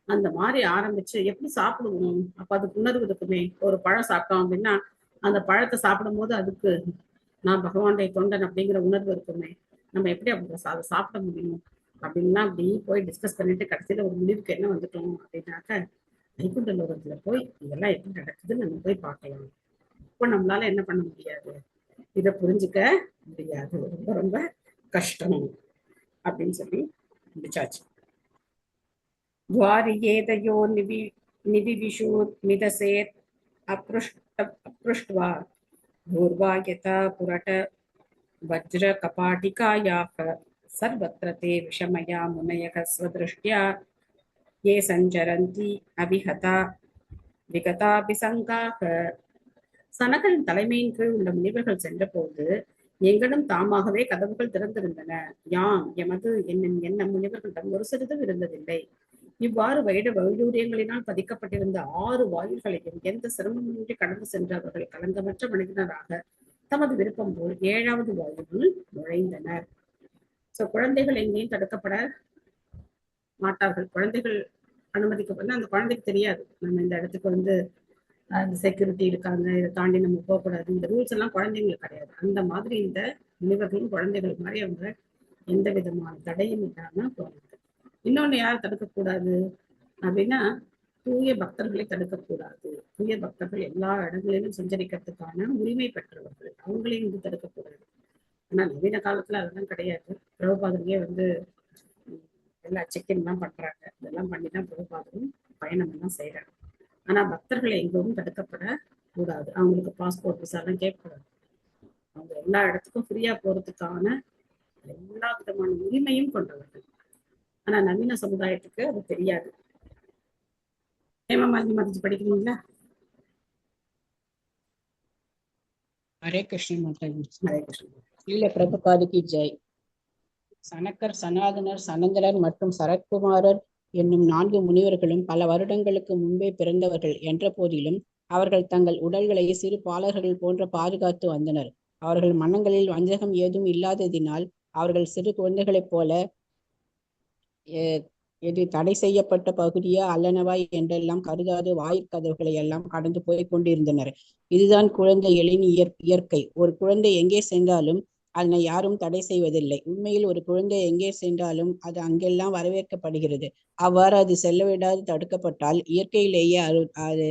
அந்த மாதிரி ஆரம்பிச்சு எப்படி சாப்பிடுவோம்? அப்ப அதுக்கு உணர்வு இருக்குமே. ஒரு பழம் சாப்பிட்டோம் அப்படின்னா அந்த பழத்தை சாப்பிடும் போது அதுக்கு நான் பகவானுடைய தொண்டன் அப்படிங்கிற உணர்வு இருக்குமே. நம்ம எப்படி அப்படி சாப்பிட முடியும் அப்படின்னா அப்படி போய் டிஸ்கஸ் பண்ணிட்டு கடைசியில ஒரு முடிவுக்கு என்ன வந்துட்டோம் அப்படின்னாக்க, வைகுண்ட லோகத்துல போய் இதெல்லாம் எப்படி நடக்குதுன்னு நம்ம போய் பார்க்கலாம். இப்போ நம்மளால என்ன பண்ண முடியாது, இதை புரிஞ்சுக்க முடியாது, ரொம்ப ரொம்ப கஷ்டம் அப்படின்னு சொல்லி முடிச்சாச்சு. द्वारियेतयो निविविशूर्मिदसेत् अपृष्ट्वा भूर्वा यथा पुरट वज्रकपाटिकायाः सर्वत्र ते विषमया मुनयः स्वदृष्ट्या ये सञ्चरन्ति अविहता विगताभिसङ्गाः. சனகரின் தலைமையின் கீழ் உள்ள முனிவர்கள் சென்ற போது எங்களும் தாமாகவே கதவுகள் திறந்திருந்தன. யாம் எமது என்ன முனிவர்களிடம் ஒரு சிறிதும் இருந்ததில்லை. இவ்வாறு வைடூரியங்களினால் பதிக்கப்பட்டிருந்த 6 வாயில்களையும் எந்த சிரமமின்றி கடந்து சென்ற அவர்கள் கலங்கமற்ற மனிதனராக தமது விருப்பம் போல் 7வது வாயிலுள் நுழைந்தனர். குழந்தைகள் எங்கேயும் தடுக்கப்பட மாட்டார்கள். குழந்தைகள் அனுமதிக்கப்பட அந்த குழந்தைக்கு தெரியாது நம்ம இந்த இடத்துக்கு வந்து அந்த செக்யூரிட்டி இருக்காங்க, இதை தாண்டி நம்ம போகக்கூடாது, இந்த ரூல்ஸ் எல்லாம் குழந்தைங்களுக்கு கிடையாது. அந்த மாதிரி இந்த முனிவர்களும் குழந்தைகள் மாதிரி அவங்க எந்த விதமான தடையும் இல்லாம போறாங்க. இன்னொன்னு யார் தடுக்கக்கூடாது அப்படின்னா, தூய பக்தர்களை தடுக்கக்கூடாது. தூய பக்தர்கள் எல்லா இடங்களிலும் சஞ்சரிக்கிறதுக்கான உரிமை பெற்றவர்கள், அவங்களையும் வந்து தடுக்கக்கூடாது. ஆனா நவீன காலத்துல அதெல்லாம் கிடையாது. பிரபுபாதருக்கே வந்து எல்லா செக்இன் எல்லாம் பண்றாங்க. இதெல்லாம் பண்ணிதான் பிரபுபாதரும் பயணம் எல்லாம் செய்யறாங்க. ஆனா பக்தர்களை எங்கும் தடுக்கப்பட கூடாது. அவங்களுக்கு பாஸ்போர்ட் விசா எல்லாம் கேட்கக்கூடாது. அவங்க எல்லா இடத்துக்கும் ஃப்ரீயா போறதுக்கான எல்லா விதமான உரிமையும் கொண்டவர்கள். ஆனா நவீன சமுதாயத்துக்கு அது தெரியாது. ஹேமமாலினி மதிச்சு படிக்கிறீங்களா? ஹரே கிருஷ்ணன் மாதாஜி. ஹரே கிருஷ்ணன். இல்ல பிரபுபாதுக்கு ஜெய். சனக்கர், சனாதனர், சனந்தனர் மற்றும் சரத்குமாரர் என்னும் 4 முனிவர்களும் பல வருடங்களுக்கு முன்பே பிறந்தவர்கள் என்ற போதிலும் அவர்கள் தங்கள் உடல்களை சிறு பாலகர்கள் போன்ற பாதுகாத்து வந்தனர். அவர்கள் மனங்களில் வஞ்சகம் ஏதும் இல்லாததினால் அவர்கள் சிறு குழந்தைகளைப் போல எது தடை செய்யப்பட்ட பகுதியா அல்லனவா என்றெல்லாம் கருதாது வாயிற்கதவுகளை எல்லாம் கடந்து போய் கொண்டிருந்தனர். இதுதான் குழந்தைகளின் இயற்கை. ஒரு குழந்தை எங்கே சென்றாலும் அதனை யாரும் தடை செய்வதில்லை. உண்மையில் ஒரு குழந்தை எங்கே சென்றாலும் அது அங்கெல்லாம் வரவேற்கப்படுகிறது. அவ்வாறு அது செல்லவிடாது தடுக்கப்பட்டால் இயற்கையிலேயே அது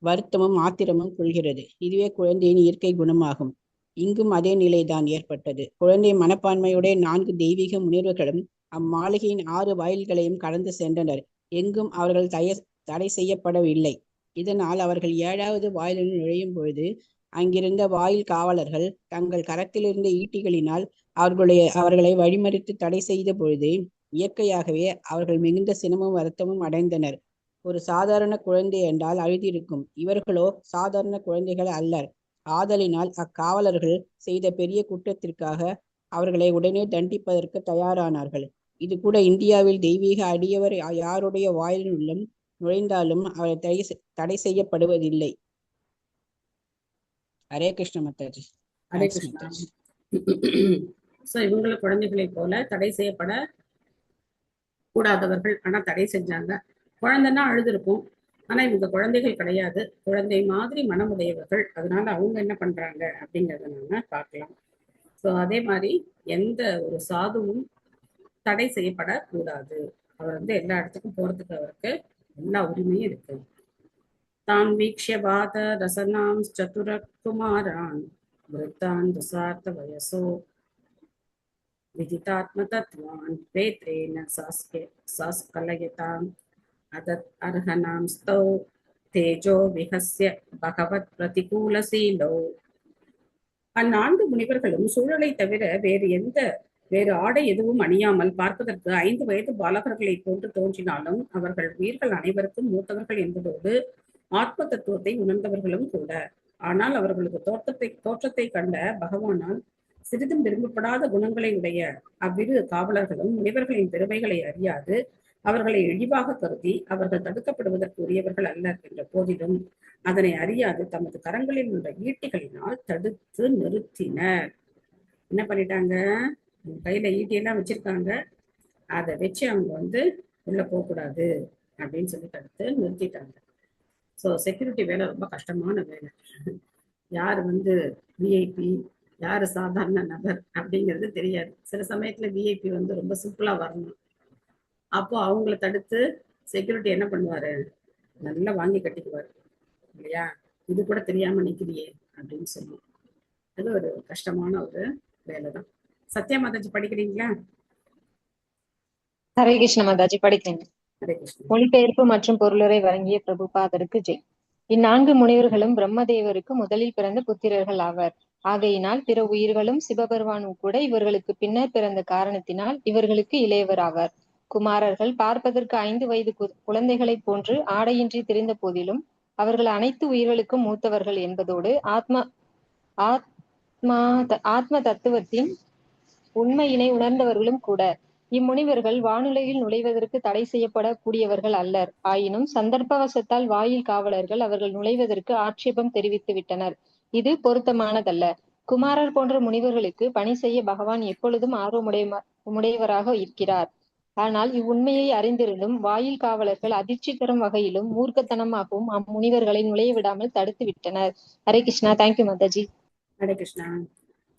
வருத்தமும் ஆத்திரமும் கொள்கிறது. இதுவே குழந்தையின் இயற்கை குணமாகும். இங்கும் அதே நிலைதான் ஏற்பட்டது. குழந்தை மனப்பான்மையுடைய 4 தெய்வீக முனிவர்களும் அம்மாளிகையின் 6 வாயில்களையும் கடந்து சென்றனர். எங்கும் அவர்கள் தடை செய்யப்படவில்லை. இதனால் அவர்கள் 7வது வாயிலில் நுழையும் பொழுது அங்கிருந்த வாயில் காவலர்கள் தங்கள் கரத்திலிருந்த ஈட்டிகளினால் அவர்களை வழிமறித்து தடை செய்த பொழுது இயற்கையாகவே அவர்கள் மிகுந்த சினமும் வருத்தமும் அடைந்தனர். ஒரு சாதாரண குழந்தை என்றால் அழுதிருக்கும். இவர்களோ சாதாரண குழந்தைகள் அல்லர். ஆதலினால் அக்காவலர்கள் செய்த பெரிய குற்றத்திற்காக அவர்களை உடனே தண்டிப்பதற்கு தயாரானார்கள். இது கூட இந்தியாவில் தெய்வீக அடியவர் யாருடைய வாயிலும் நுழைந்தாலும் அவர் தடை செய்யப்படுவதில்லை. ஹரே கிருஷ்ண மாதாஜி. ஹரே கிருஷ்ணா. இவங்கள குழந்தைகளை போல தடை செய்யப்பட கூடாதவர்கள். ஆனா தடை செஞ்சாங்க. குழந்தைன்னா அழுதுருக்கும். ஆனா இவங்க குழந்தைகள் கிடையாது, குழந்தை மாதிரி மனமுடையவர்கள். அதனால அவங்க என்ன பண்றாங்க அப்படிங்கறத நாம பார்க்கலாம். அதே மாதிரி எந்த ஒரு சாதுவும் தடை செய்யப்படக்கூடாது. அவர் வந்து எல்லா இடத்துக்கும் போறதுக்கு அவருக்கு எல்லா உரிமையும் இருக்கு. தான் வீக்ஷ்யவாத ரசனாம் சதுர குமாரான் விருத்தான் துசார்த்த வயசோ विदितात्मतत्त्वान् प्रेत्रेण सास्कलयताम् अर्हनां स्तौ तेजो विहस्य भगवத் प्रतिकूलशीलौ. அந்நான்கு முனிவர்களும் சூழலை தவிர வேறு ஆடை எதுவும் அணியாமல் பார்ப்பதற்கு 5 வயது பாலகர்களை போன்று தோன்றினாலும் அவர்கள் உயிர்கள் அனைவருக்கும் மூத்தவர்கள் என்பதோடு ஆத்ம தத்துவத்தை உணர்ந்தவர்களும் கூட. ஆனால் அவர்களது தோற்றத்தை கண்ட பகவானால் சிறிதும் விரும்பப்படாத குணங்களை உடைய அவ்விரு காவலர்களும் முனிவர்களின் பெருமைகளை அறியாது அவர்களை இழிவாக கருதி அவர்கள் தடுக்கப்படுவதற்கு உரியவர்கள் அல்ல என்ற போதிலும் அதனை அறியாது தமது கரங்களில் உள்ள ஈட்டிகளினால் தடுத்து நிறுத்தினர். என்ன பண்ணிட்டாங்க? கையில ஈட்டியெல்லாம் வச்சிருக்காங்க, அதை வச்சு அவங்க உள்ள போகக்கூடாது அப்படின்னு சொல்லி தடுத்து நிறுத்திட்டாங்க. ஸோ செக்யூரிட்டி வேலை ரொம்ப கஷ்டமான வேலை. யார் விஐபி, யாரு சாதாரண நபர் அப்படிங்கிறது தெரியாது. சில சமயத்துல விஐபி ரொம்ப சிம்பிளா வரணும். அப்போ அவங்கள தடுத்து செக்யூரிட்டி என்ன பண்ணுவாரு? நல்லா வாங்கி கட்டிக்குவாரு இல்லையா? இது கூட தெரியாம நிக்கிறியே அப்படின்னு சொல்லி. அது ஒரு கஷ்டமான ஒரு வேலை தான். சத்யா மாதாஜி படிக்கிறீங்களா? ஹரே கிருஷ்ண மாதாஜி படிக்கிறேன். ஹரே கிருஷ்ணா. மொழிபெயர்ப்பு மற்றும் பொருளுரை வழங்கிய பிரபுபாதருக்கு ஜெய். இந்நான்கு முனிவர்களும் பிரம்மதேவருக்கு முதலில் பிறந்த புத்திரர்கள் ஆவர். ஆகையினால் பிற உயிர்களும் சிவபெருமானும் கூட இவர்களுக்கு பின்னர் பிறந்த காரணத்தினால் இவர்களுக்கு இளையவர் ஆவர். குமாரர்கள் பார்ப்பதற்கு 5 வயது குழந்தைகளைப் போன்று ஆடையின்றி திரிந்த போதிலும் அவர்கள் அனைத்து உயிர்களுக்கும் மூத்தவர்கள் என்பதோடு ஆத்ம தத்துவத்தின் உண்மையினை உணர்ந்தவர்களும் கூட. இம்முனிவர்கள் வானுலகில் நுழைவதற்கு தடை செய்யப்படக்கூடியவர்கள் அல்லர். ஆயினும் சந்தர்ப்பவசத்தால் வாயில் காவலர்கள் அவர்கள் நுழைவதற்கு ஆட்சேபம் தெரிவித்து விட்டனர். இது பொருத்தமானதல்ல. குமாரர் போன்ற முனிவர்களுக்கு பணி செய்ய பகவான் எப்பொழுதும் ஆர்வமுடையவராக இருக்கிறார். ஆனால் இவ்வுண்மையை அறிந்திருந்தும் வாயில் காவலர்கள் அதிர்ச்சி தரும் வகையிலும் மூர்க்கத்தனமாகவும் அம்முனிவர்களை நுழைய விடாமல் தடுத்து விட்டனர். ஹரே கிருஷ்ணா. தேங்க்யூ மாதாஜி. ஹரே கிருஷ்ணா.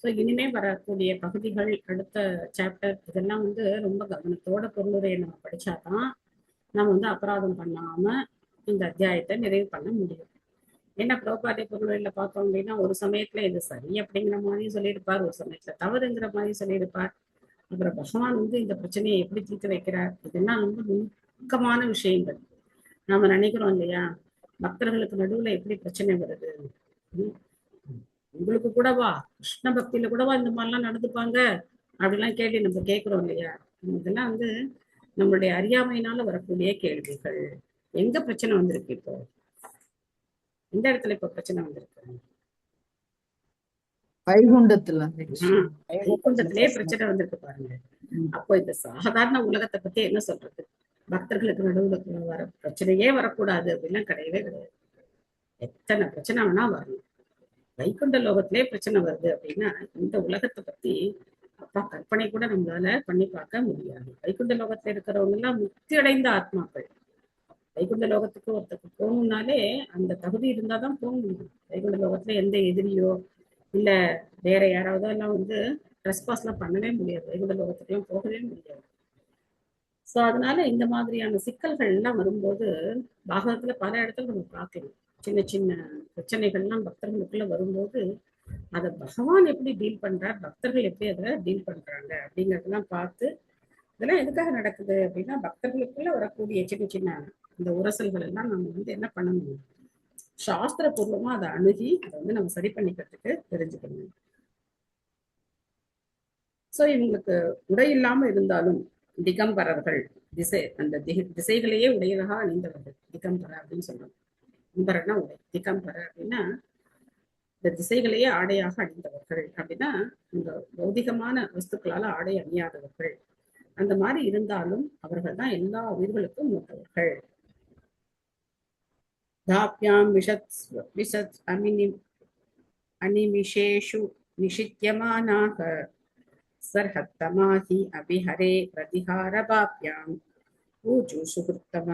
ஸோ இனிமே வரக்கூடிய பகுதிகள், அடுத்த சாப்டர், இதெல்லாம் ரொம்ப கவனத்தோட பொருளுரையை நம்ம படிச்சாதான் நம்ம அபராதம் பண்ணாம இந்த அத்தியாயத்தை நிறைவு பண்ண முடியும். ஏன்னா பிரபுபாதை பொருளுரையில பார்த்தோம் அப்படின்னா ஒரு சமயத்துல இது சரி அப்படிங்கிற மாதிரியும் சொல்லியிருப்பார், ஒரு சமயத்துல தவறுங்கிற மாதிரியும் சொல்லியிருப்பார். அப்புறம் பகவான் இந்த பிரச்சனையை எப்படி தீர்த்து வைக்கிறார், இதெல்லாம் நுணுக்கமான விஷயங்கள். நாம நினைக்கிறோம் இல்லையா, பக்தர்களுக்கு நடுவுல எப்படி பிரச்சனை வருது, உங்களுக்கு கூடவா, கிருஷ்ண பக்தியில கூடவா இந்த மாதிரிலாம் நடந்துப்பாங்க அப்படிலாம் கேள்வி நம்ம கேட்கிறோம் இல்லையா. இதெல்லாம் நம்மளுடைய அறியாமையினால வரக்கூடிய கேள்விகள். எங்க பிரச்சனை வந்திருக்கு? இப்போ எந்த இடத்துல இப்ப பிரச்சனை வந்திருக்கு? வைகுண்டத்திலே பிரச்சனை வந்திருக்கு பாருங்க. அப்போ இந்த சாதாரண உலகத்தை பத்தி என்ன சொல்றது? பக்தர்களுக்கு நடுவுல வர பிரச்சனையே வரக்கூடாது அப்படின்லாம் கிடையவே கிடையாது. எத்தனை பிரச்சனை வேணா வரணும். வைகுண்ட லோகத்திலே பிரச்சனை வருது அப்படின்னா இந்த உலகத்தை பத்தி அப்பா கற்பனை கூட நம்மளால பண்ணி பார்க்க முடியாது. வைகுண்ட லோகத்துல இருக்கிறவங்க எல்லாம் முக்தி அடைந்த ஆத்மாக்கள். வைகுண்ட லோகத்துக்கு ஒருத்தருக்கு போகணும்னாலே அந்த தகுதி இருந்தாதான் போக முடியும். வைகுண்ட லோகத்துல எந்த எதிரியோ இல்ல வேற யாராவது எல்லாம் ட்ரெஸ்பாஸ் எல்லாம் பண்ணவே முடியாது. வைகுண்ட லோகத்துக்கு எல்லாம் போகவே முடியாது. சோ அதனால இந்த மாதிரியான சிக்கல்கள் எல்லாம் வரும்போது பாகவத்துல பல இடத்துல நம்ம பார்க்கலாம். சின்ன சின்ன பிரச்சனைகள்லாம் பக்தர்களுக்குள்ள வரும்போது அதை பகவான் எப்படி டீல் பண்றார், பக்தர்கள் எப்படி அதை டீல் பண்றாங்க அப்படிங்கறதெல்லாம் பார்த்து, இதெல்லாம் எதுக்காக நடக்குது அப்படின்னா பக்தர்களுக்குள்ள வரக்கூடிய சின்ன சின்ன இந்த உரசல்கள் எல்லாம் நம்ம என்ன பண்ணணும், சாஸ்திர பூர்வமா அதை அணுகி அதை நம்ம சரி பண்ணிக்கிறதுக்கு தெரிஞ்சுக்கணும். சோ இவங்களுக்கு உடை இல்லாம இருந்தாலும் திகம்பரர்கள், திசைகளையே உடையதாக அணிந்தவர்கள் திகம்பர அப்படின்னு சொல்றாங்க. அம்பரன்னா உடை, திகம்பர அப்படின்னா இந்த திசைகளையே ஆடையாக அணிந்தவர்கள். அப்படின்னா இந்த பௌதிகமான வஸ்துக்களால ஆடை அணியாதவர்கள். அந்த மாதிரி இருந்தாலும் அவர்கள் தான் எல்லா உயிர்களுக்கும் மூத்தவர்கள். தாப்யாம் விஷத் அனிமிஷேஷு நிஷித்யமானாக சர்ஹத்தமாஹி அபிஹரே பிரதிஹாரபாப்யாம் பூஜு சுகுத்தம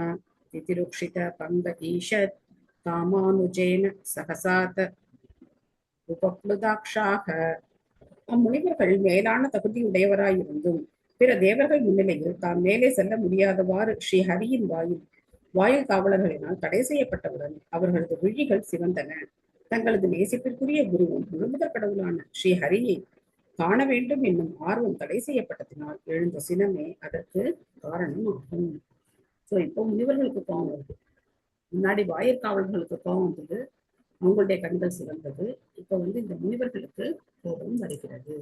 திதிருக்ஷித பங்க ஈஷத் காமானுஜேன சகசாத உபப்ளுதாக்ஷாக. அம்முனிவர்கள் மேலான தகுதியுடையவராயிருந்தும் பிற தேவர்கள் முன்னிலையில் தாம் மேலே செல்ல முடியாதவாறு ஸ்ரீ ஹரியின் வாயில் காவலர்களினால் தடை செய்யப்பட்டவுடன் அவர்களது விழிகள் சிவந்தன. தங்களது நேசிப்பிற்குரிய குருவும் முழுமுதற் கடவுளான ஸ்ரீ ஹரியை காண வேண்டும் என்னும் ஆர்வம் தடை செய்யப்பட்டதினால் எழுந்த சினமே அதற்கு காரணம் ஆகும். ஸோ இப்போ முனிவர்களுக்கு கோபம் வருது. முன்னாடி வாயிற்காவலர்களுக்கு கோபம் வந்தது, அவங்களுடைய கண்கள் சிவந்தது. இப்போ இந்த முனிவர்களுக்கு கோபம் வருகிறது.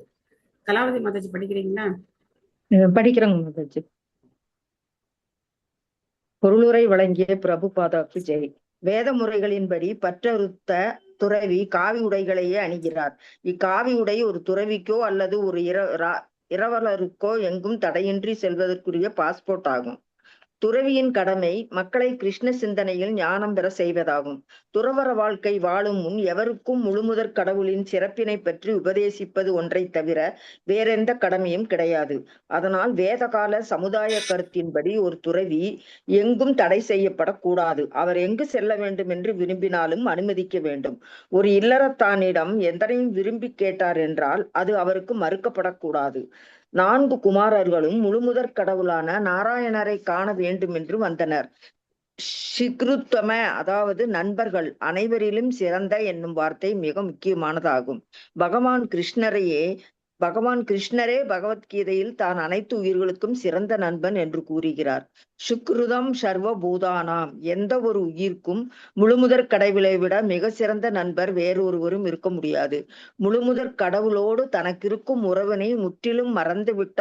கலாவதி மாதாஜி படிக்கிறீங்களா? படிக்கிறோங்க மாதாஜி. பொருளுரை வழங்கிய பிரபுபாதாக்கு ஜெய். வேத முறைகளின்படி பற்றறுத்த துறவி காவி உடைகளையே அணிகிறார். இக்காவி உடை ஒரு துறவிக்கோ அல்லது ஒரு இரவலருக்கோ எங்கும் தடையின்றி செல்வதற்குரிய பாஸ்போர்ட் ஆகும். துறவியின் கடமை மக்களை கிருஷ்ண சிந்தனையில் ஞானம் பெற செய்வதாகும். துறவற வாழ்க்கை வாழும் முன் எவருக்கும் முழுமுதற் கடவுளின் சிறப்பினை பற்றி உபதேசிப்பது ஒன்றை தவிர வேறெந்த கடமையும் கிடையாது. அதனால் வேதகால சமுதாய கருத்தின்படி ஒரு துறவி எங்கும் தடை செய்யப்படக்கூடாது. அவர் எங்கு செல்ல வேண்டும் என்று விரும்பினாலும் அனுமதிக்க வேண்டும். ஒரு இல்லறத்தானிடம் எதனையும் விரும்பி கேட்டார் என்றால் அது அவருக்கு மறுக்கப்படக்கூடாது. 4 குமாரர்களும் முழுமுதற் கடவுளான நாராயணரை காண வேண்டும் என்று வந்தனர். சிக்ருத்தம, அதாவது நண்பர்கள், அனைவரிலும் சிறந்த என்னும் வார்த்தை மிக முக்கியமானதாகும். பகவான் கிருஷ்ணரே பகவத்கீதையில் தான் அனைத்து உயிர்களுக்கும் சிறந்த நண்பன் என்று கூறுகிறார். சுக்ருதம் சர்வ பூதானாம், எந்த ஒரு உயிர்க்கும் முழுமுதற் கடவுளை விட மிக சிறந்த நண்பர் வேறொருவரும் இருக்க முடியாது. முழுமுதற் கடவுளோடு தனக்கிருக்கும் உறவினை முற்றிலும் மறந்துவிட்ட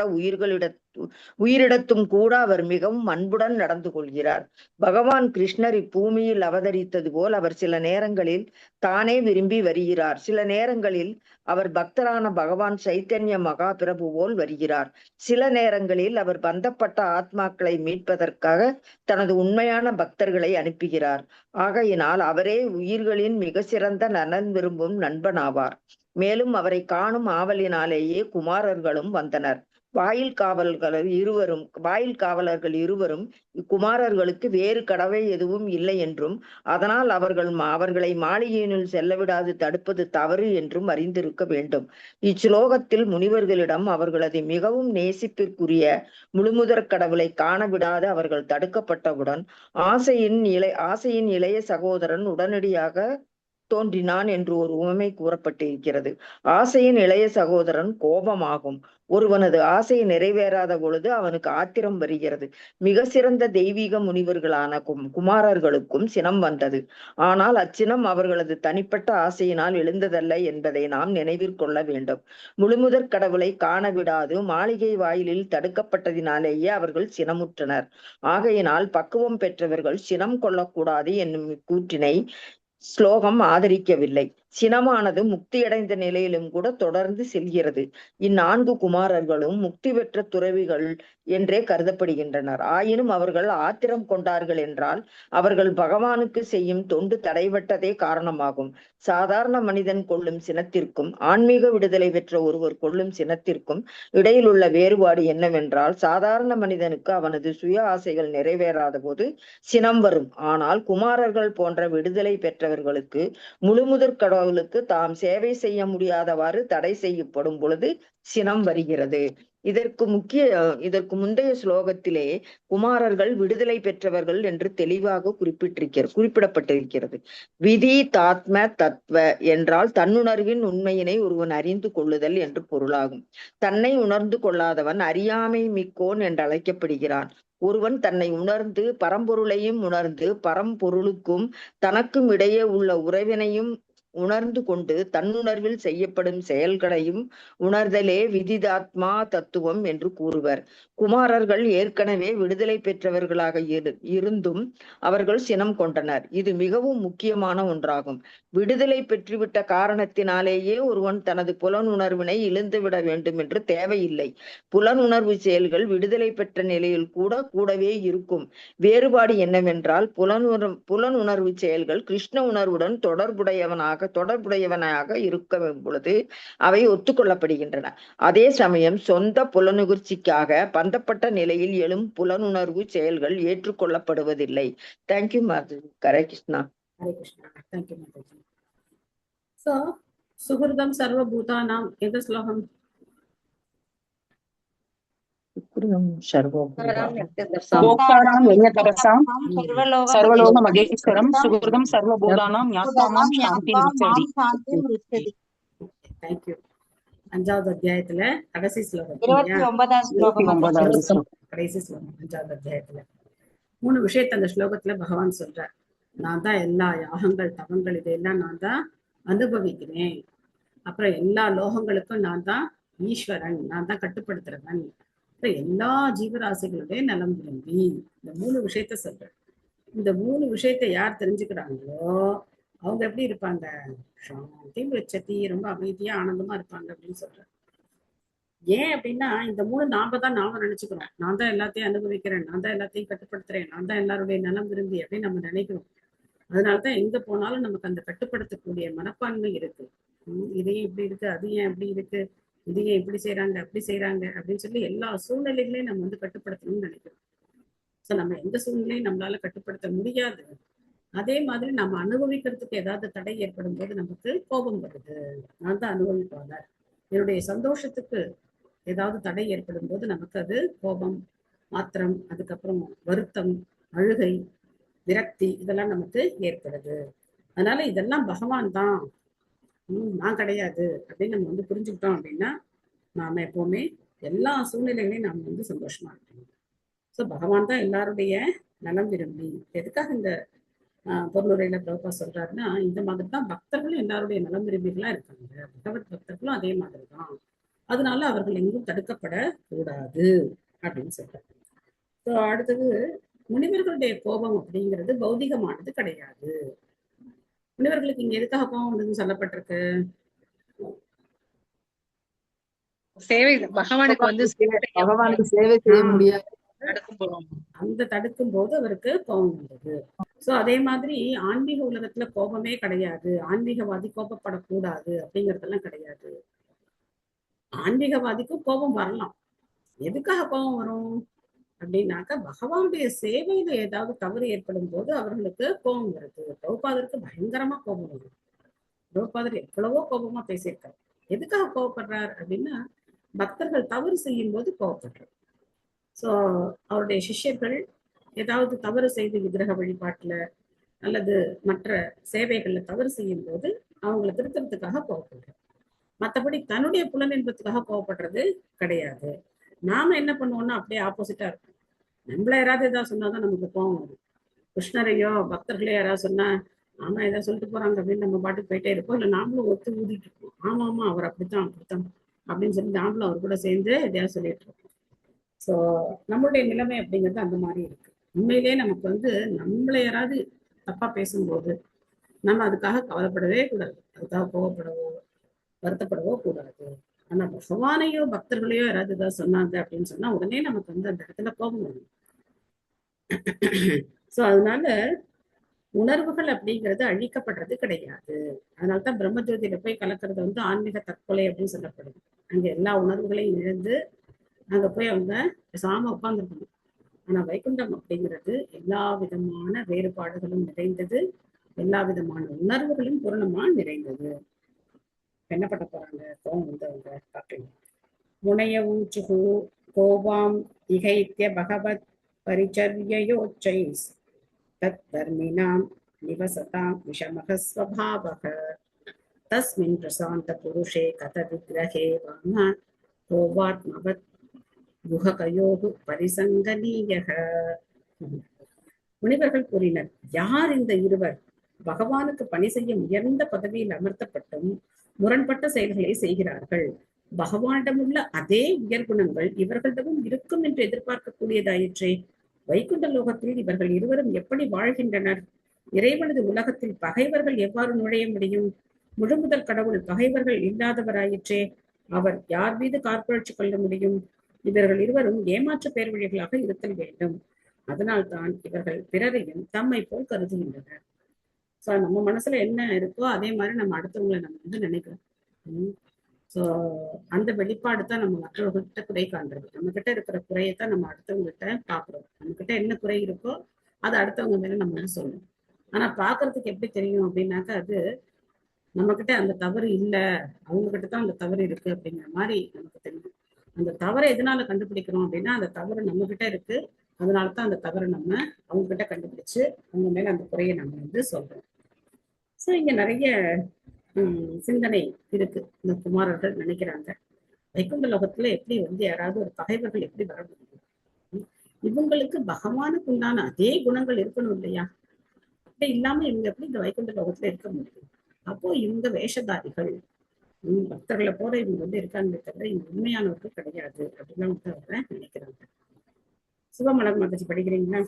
உயிரிடத்தும் கூட அவர் மிகவும் அன்புடன் நடந்து கொள்கிறார். பகவான் கிருஷ்ணர் இப்பூமியில் அவதரித்தது போல் அவர் சில நேரங்களில் தானே விரும்பி வருகிறார். சில நேரங்களில் அவர் பக்தரான பகவான் சைத்தன்ய மகாபிரபு போல் வருகிறார். சில நேரங்களில் அவர் பந்தப்பட்ட ஆத்மாக்களை மீட்பதற்காக தனது உண்மையான பக்தர்களை அனுப்புகிறார். ஆகையினால் அவரே உயிர்களின் மிக சிறந்த நலன் விரும்பும் நண்பனாவார். மேலும் அவரை காணும் ஆவலினாலேயே குமாரர்களும் வந்தனர். வாயில் காவலர்கள் இருவரும் இக்குமாரர்களுக்கு வேறு கடவை எதுவும் இல்லை என்றும் அதனால் அவர்களை மாளிகையினுள் செல்லவிடாது தடுப்பது தவறு என்றும் அறிந்திருக்க வேண்டும். இச்சுலோகத்தில் முனிவர்களிடம் அவர்களது மிகவும் நேசிப்பிற்குரிய முழுமுதற் கடவுளை காண விடாது அவர்கள் தடுக்கப்பட்டவுடன் ஆசையின் இளைய சகோதரன் உடனடியாக தோன்றினான் என்று ஒரு உவமை கூறப்பட்டிருக்கிறது. ஆசையின் இளைய சகோதரன் கோபமாகும். ஒருவனது ஆசை நிறைவேறாத பொழுது அவனுக்கு ஆத்திரம் வருகிறது. மிக சிறந்த தெய்வீக முனிவர்களான குமாரர்களுக்கும் சினம் வந்தது. ஆனால் அச்சினம் அவர்களது தனிப்பட்ட ஆசையினால் எழுந்ததல்ல என்பதை நாம் நினைவிற்கொள்ள வேண்டும். முழுமுதற் கடவுளை காண விடாது மாளிகை வாயிலில் தடுக்கப்பட்டதினாலேயே அவர்கள் சினமுற்றனர். ஆகையினால் பக்குவம் பெற்றவர்கள் சினம் கொள்ளக்கூடாது என்னும் கூற்றினை ஸ்லோகம் ஆதரிக்கவில்லை. சினமானது முக்தியடைந்த நிலையிலும் கூட தொடர்ந்து செல்கிறது. இந்நான்கு குமாரர்களும் முக்தி பெற்ற துறவிகள் என்றே கருதப்படுகின்றனர். ஆயினும் அவர்கள் ஆத்திரம் கொண்டார்கள் என்றால் அவர்கள் பகவானுக்கு செய்யும் தொண்டு தடைபட்டதே காரணமாகும். சாதாரண மனிதன் கொள்ளும் சினத்திற்கும் ஆன்மீக விடுதலை பெற்ற ஒருவர் கொள்ளும் சினத்திற்கும் இடையில் உள்ள வேறுபாடு என்னவென்றால், சாதாரண மனிதனுக்கு அவனது சுய ஆசைகள் நிறைவேறாத போது சினம் வரும். ஆனால் குமாரர்கள் போன்ற விடுதலை பெற்றவர்களுக்கு முழுமுதற் கடவுளுக்கு தாம் சேவை செய்ய முடியாதவாறு தடை செய்யப்படும் பொழுது சினம் வருகிறது. இதற்கு முந்தைய ஸ்லோகத்திலே குமாரர்கள் விடுதலை பெற்றவர்கள் என்று தெளிவாக குறிப்பிடப்பட்டிருக்கிறது. விதி தாத்ம தத்வ என்றால் தன்னுணர்வின் உண்மையினை ஒருவன் அறிந்து கொள்ளுதல் என்று பொருளாகும். தன்னை உணர்ந்து கொள்ளாதவன் அறியாமை மிக்கோன் என்று அழைக்கப்படுகிறான். ஒருவன் தன்னை உணர்ந்து பரம்பொருளையும் உணர்ந்து பரம்பொருளுக்கும் தனக்கும் இடையே உள்ள உறவினையும் உணர்ந்து கொண்டு தன்னுணர்வில் செய்யப்படும் செயல்களையும் உணர்தலே விதிதாத்மா தத்துவம் என்று கூறுவர். குமாரர்கள் ஏற்கனவே விடுதலை பெற்றவர்களாக இருந்தும் அவர்கள் சினம் கொண்டனர். இது மிகவும் முக்கியமான ஒன்றாகும். விடுதலை பெற்றுவிட்ட காரணத்தினாலேயே ஒருவன் தனது புலனுணர்வினை இழந்துவிட வேண்டும் என்று தேவையில்லை. புலனுணர்வு செயல்கள் விடுதலை பெற்ற நிலையில் கூடவே இருக்கும். வேறுபாடு என்னவென்றால், புலனுணர்வு செயல்கள் கிருஷ்ண உணர்வுடன் தொடர்புடையவனாக இருக்கும் பொழுது அவை ஒத்துக்கொள்ளப்படுகின்றன. அதே சமயம் சொந்த புலனுணர்ச்சிக்காக பந்தப்பட்ட நிலையில் எழும் புலனுணர்வு செயல்கள் ஏற்றுக்கொள்ளப்படுவதில்லை. Thank you mataji. Hare Krishna. Hare Krishna. Thank you mataji. So சுகிருதம் சர்வபூதானாம் எந்த ஸ்லோகம்? போக்தானாம் யஜ்ஞதரசாம் சர்வலோக மகேஸ்வரம் சுகிருதம் சர்வபூதானாம் ஞாத்வாமாம் சாந்திம் ருச்சதி. தேங்க்யூ. 5வது அத்தியாயத்துல கடைசி ஸ்லோகம் இல்லையா? 29வது ஸ்லோகம் மாதாஜி. கடைசி ஸ்லோகம் 5வது அத்தியாயத்துல 3 விஷயத்த அந்த ஸ்லோகத்துல பகவான் சொல்றார். நான் தான் எல்லா யாகங்கள் தவங்கள் இதையெல்லாம் நான் தான் அனுபவிக்கிறேன். அப்புறம் எல்லா லோகங்களுக்கும் நான் தான் ஈஸ்வரன், நான் தான் கட்டுப்படுத்துறவன். அப்புறம் எல்லா ஜீவராசிகளுடைய நலம் விரும்பி, இந்த 3 விஷயத்த சொல்றேன். இந்த 3 விஷயத்த யார் தெரிஞ்சுக்கிறாங்களோ அவங்க எப்படி இருப்பாங்க? சாந்தி விருட்சத்தி, ரொம்ப அமைதியா ஆனந்தமா இருப்பாங்க அப்படின்னு சொல்றேன். ஏன் அப்படின்னா இந்த 3 நாம நினைச்சுக்கிறோம். நான் தான் எல்லாத்தையும் அனுபவிக்கிறேன், நான் தான் எல்லாத்தையும் கட்டுப்படுத்துறேன், நான் தான் எல்லாருடைய நலம் விரும்பி அப்படின்னு நம்ம நினைக்கிறோம். அதனாலதான் எங்க போனாலும் நமக்கு அந்த கட்டுப்படுத்தக்கூடிய மனப்பான்மை இருக்கு. இது ஏன் இப்படி இருக்கு, அது ஏன் அப்படி இருக்கு, இது ஏன் இப்படி செய்யறாங்க அப்படி செய்யறாங்க அப்படின்னு சொல்லி எல்லா சூழ்நிலைகளையும் நம்ம வந்து கட்டுப்படுத்தணும்னு நினைக்கிறோம். சோ நம்ம எந்த சூழ்நிலையும் நம்மளால கட்டுப்படுத்த முடியாது. அதே மாதிரி நம்ம அனுபவிக்கிறதுக்கு ஏதாவது தடை ஏற்படும் போது நமக்கு கோபம் வருது. நான் தான் அனுபவிப்பாளர். என்னுடைய சந்தோஷத்துக்கு ஏதாவது தடை ஏற்படும் போது நமக்கு அது கோபம், ஆத்திரம், அதுக்கப்புறம் வருத்தம், அழுகை, விரக்தி இதெல்லாம் நமக்கு ஏற்படுது. அதனால இதெல்லாம் பகவான் தான், நான் கிடையாது அப்படின்னு நம்ம வந்து புரிஞ்சுக்கிட்டோம் அப்படின்னா நாம எப்பவுமே எல்லா சூழ்நிலைகளையும் நாம வந்து சந்தோஷமா இருக்கணும். ஸோ பகவான் தான் எல்லாருடைய நலம் விரும்பி. எதுக்காக இந்த பொருளுரையில பிரபா சொல்றாருன்னா, இந்த மாதிரி தான் பக்தர்களும் எல்லாருடைய நலம் விரும்பிகளா இருக்காங்க. பகவத் பக்தர்களும் அதே மாதிரி தான். அதனால அவர்கள் எங்கும் தடுக்கப்படக்கூடாது அப்படின்னு சொல்றாரு. ஸோ அடுத்தது, முனிவர்களுடைய கோபம் அப்படிங்கிறது பௌதிகமானது கிடையாது. முனிவர்களுக்கு இங்க எதுக்காக கோபம் வந்ததுன்னு சொல்லப்பட்டிருக்கு? சேவை, பகவானுக்கு வந்து பகவானுக்கு சேவை செய்ய முடியாது, அந்த தடுக்கும் போது அவருக்கு கோபம் வந்தது. சோ அதே மாதிரி ஆன்மீக உலகத்துல கோபமே கிடையாது, ஆன்மீகவாதி கோபப்படக்கூடாது அப்படிங்கறதெல்லாம் கிடையாது. ஆன்மீகவாதிக்கும் கோபம் வரலாம். எதுக்காக கோபம் வரும் அப்படின்னாக்கா, பகவானுடைய சேவையில ஏதாவது தவறு ஏற்படும் போது அவர்களுக்கு கோபம் வருது. பிரபுபாதருக்கு பயங்கரமா கோபம் வரும். பிரபுபாதர் எவ்வளவோ கோபமா பேசியிருக்காரு. எதுக்காக கோபப்படுறார் அப்படின்னா, பக்தர்கள் தவறு செய்யும் போது கோபப்படுறார். சோ அவருடைய சிஷ்யர்கள் ஏதாவது தவறு செய்து விக்கிரக வழிபாட்டுல அல்லது மற்ற சேவைகள்ல தவறு செய்யும் போது அவங்களை திருத்தறதுக்காக கோபப்படுறார். மற்றபடி தன்னுடைய புலனின்பத்துக்காக கோபப்படுறது கிடையாது. நாம என்ன பண்ணுவோம்னா அப்படியே ஆப்போசிட்டா இருக்கும். நம்மள யாராவது ஏதாவது சொன்னாதான் நமக்கு கோபம் வரும். கிருஷ்ணரையோ பக்தர்களே யாராவது சொன்னா ஆமா ஏதாவது சொல்லிட்டு போறாங்க அப்படின்னு நம்ம பாட்டுக்கு போயிட்டே இருப்போம். இல்லை நாமளும் ஒத்து ஊதிட்டு இருப்போம். ஆமா ஆமா அவர் அப்படித்தான் அப்படின்னு சொல்லி நாமளும் அவர் கூட சேர்ந்து எதையாவது சொல்லிட்டு இருக்கோம். ஸோ நம்மளுடைய நிலைமை அப்படிங்கிறது அந்த மாதிரி இருக்கு. உண்மையிலேயே நமக்கு வந்து நம்மளை யாராவது தப்பா பேசும்போது நம்ம அதுக்காக கவலைப்படவே கூடாது, அதுக்காக கோவப்படவோ வருத்தப்படவோ கூடாது. ஆனா பகவானையோ பக்தர்களையோ யாராவது ஏதாவது சொன்னாங்க அப்படின்னு சொன்னா உடனே நமக்கு வந்து அந்த இடத்துல கோபம் வரும். சோ அதனால உணர்வுகள் அப்படிங்கிறது அழிக்கப்படுறது கிடையாது. அதனால்தான் பிரம்மஜோதியில போய் கலக்கிறது வந்து ஆன்மீக தற்கொலை அப்படின்னு சொல்லப்படுது. அங்க எல்லா உணர்வுகளையும் இழந்து அங்க போய் அவங்க பேசாம உட்கார்ந்துருக்கணும். ஆனா வைகுண்டம் அப்படிங்கிறது எல்லா விதமான வேறுபாடுகளும் நிறைந்தது, எல்லா விதமான உணர்வுகளும் பூரணமா நிறைந்தது. என்ன பண்ண போறாங்க கோபம் வந்தவங்க பார்க்கணும். முனைய ஊச்சுகு கோபாம் இகைத்ய பகவத் பரிச்சர்யோச்சை தத் தர்மினாம் நிவசதாம் விஷமக ஸ்வபாவக தஸ்மின் பிரசாந்த புருஷே கத விக்கிரகே வாம கோபாத்மவத் குஹகயோகு பரிசங்கனீயக. முனிவர்கள் கூறினர், யார் இந்த இருவர் பகவானுக்கு பணி செய்ய உயர்ந்த பதவியில் அமர்த்தப்பட்டும் முரண்பட்ட செயல்களை செய்கிறார்கள்? பகவானிடமுள்ள அதே உயர்குணங்கள் இவர்களிடமும் இருக்கும் என்று எதிர்பார்க்கக்கூடியதாயிற்றே. வைகுண்ட லோகத்தில் இவர்கள் இருவரும் எப்படி வாழ்கின்றனர்? இறைவனது உலகத்தில் பகைவர்கள் எவ்வாறு நுழைய முடியும்? முழுமுதல் கடவுள் பகைவர்கள் இல்லாதவராயிற்றே. அவர் யார் மீது கார்புரட்சி கொள்ள முடியும்? இவர்கள் இருவரும் ஏமாற்று பேர் வழிகளாக இருத்தல் வேண்டும். அதனால்தான் இவர்கள் பிறரையும் தம்மை போல் கருதுகின்றனர். சோ நம்ம மனசுல என்ன இருக்கோ அதே மாதிரி நம்ம அடுத்தவங்களை நம்ம வந்து நினைக்கிறோம். சோ அந்த வெளிப்பாடு தான் நம்ம மற்றவர்கள்கிட்ட குறை காண்றது. நம்ம கிட்ட இருக்கிற குறையத்தான் நம்ம அடுத்தவங்ககிட்ட பாக்குறோம். நம்ம கிட்ட என்ன குறை இருக்கோ அது அடுத்தவங்க மேல நம்ம வந்து சொல்லணும். ஆனா பாக்குறதுக்கு எப்படி தெரியும் அப்படின்னாக்கா, அது நம்ம கிட்ட அந்த தவறு இல்லை, அவங்க கிட்ட தான் அந்த தவறு இருக்கு அப்படிங்கிற மாதிரி நமக்கு தெரியும். அந்த தவறை எதனால கண்டுபிடிக்கிறோம் அப்படின்னா, அந்த தவறு நம்ம கிட்ட இருக்கு, அதனாலதான் அந்த தவறை நம்ம அவங்க கிட்ட கண்டுபிடிச்சு அவங்க மேல அந்த குறையை நம்ம வந்து சொல்றோம். ஸோ இங்க நிறைய சிந்தனை இருக்கு. இந்த குமாரர்கள் நினைக்கிறாங்க, வைகுண்ட லோகத்துல எப்படி வந்து யாராவது ஒரு பகைவர்கள் எப்படி வர முடியும்? இவங்களுக்கு பகவானுக்கு உண்டான அதே குணங்கள் இருக்கணும் இல்லையா? அப்படி இல்லாம இவங்க எப்படி இந்த வைகுண்ட லோகத்துல இருக்க முடியும்? அப்போ இவங்க வேஷதாரிகள், பக்தர்களை போல இவங்க வந்து இருக்காங்க தவிர இவங்க உண்மையானவர்கள் கிடையாது அப்படின்னு வந்து அவங்க நினைக்கிறாங்க. சிவமலர் மாதாஜி படிக்கிறீங்களா?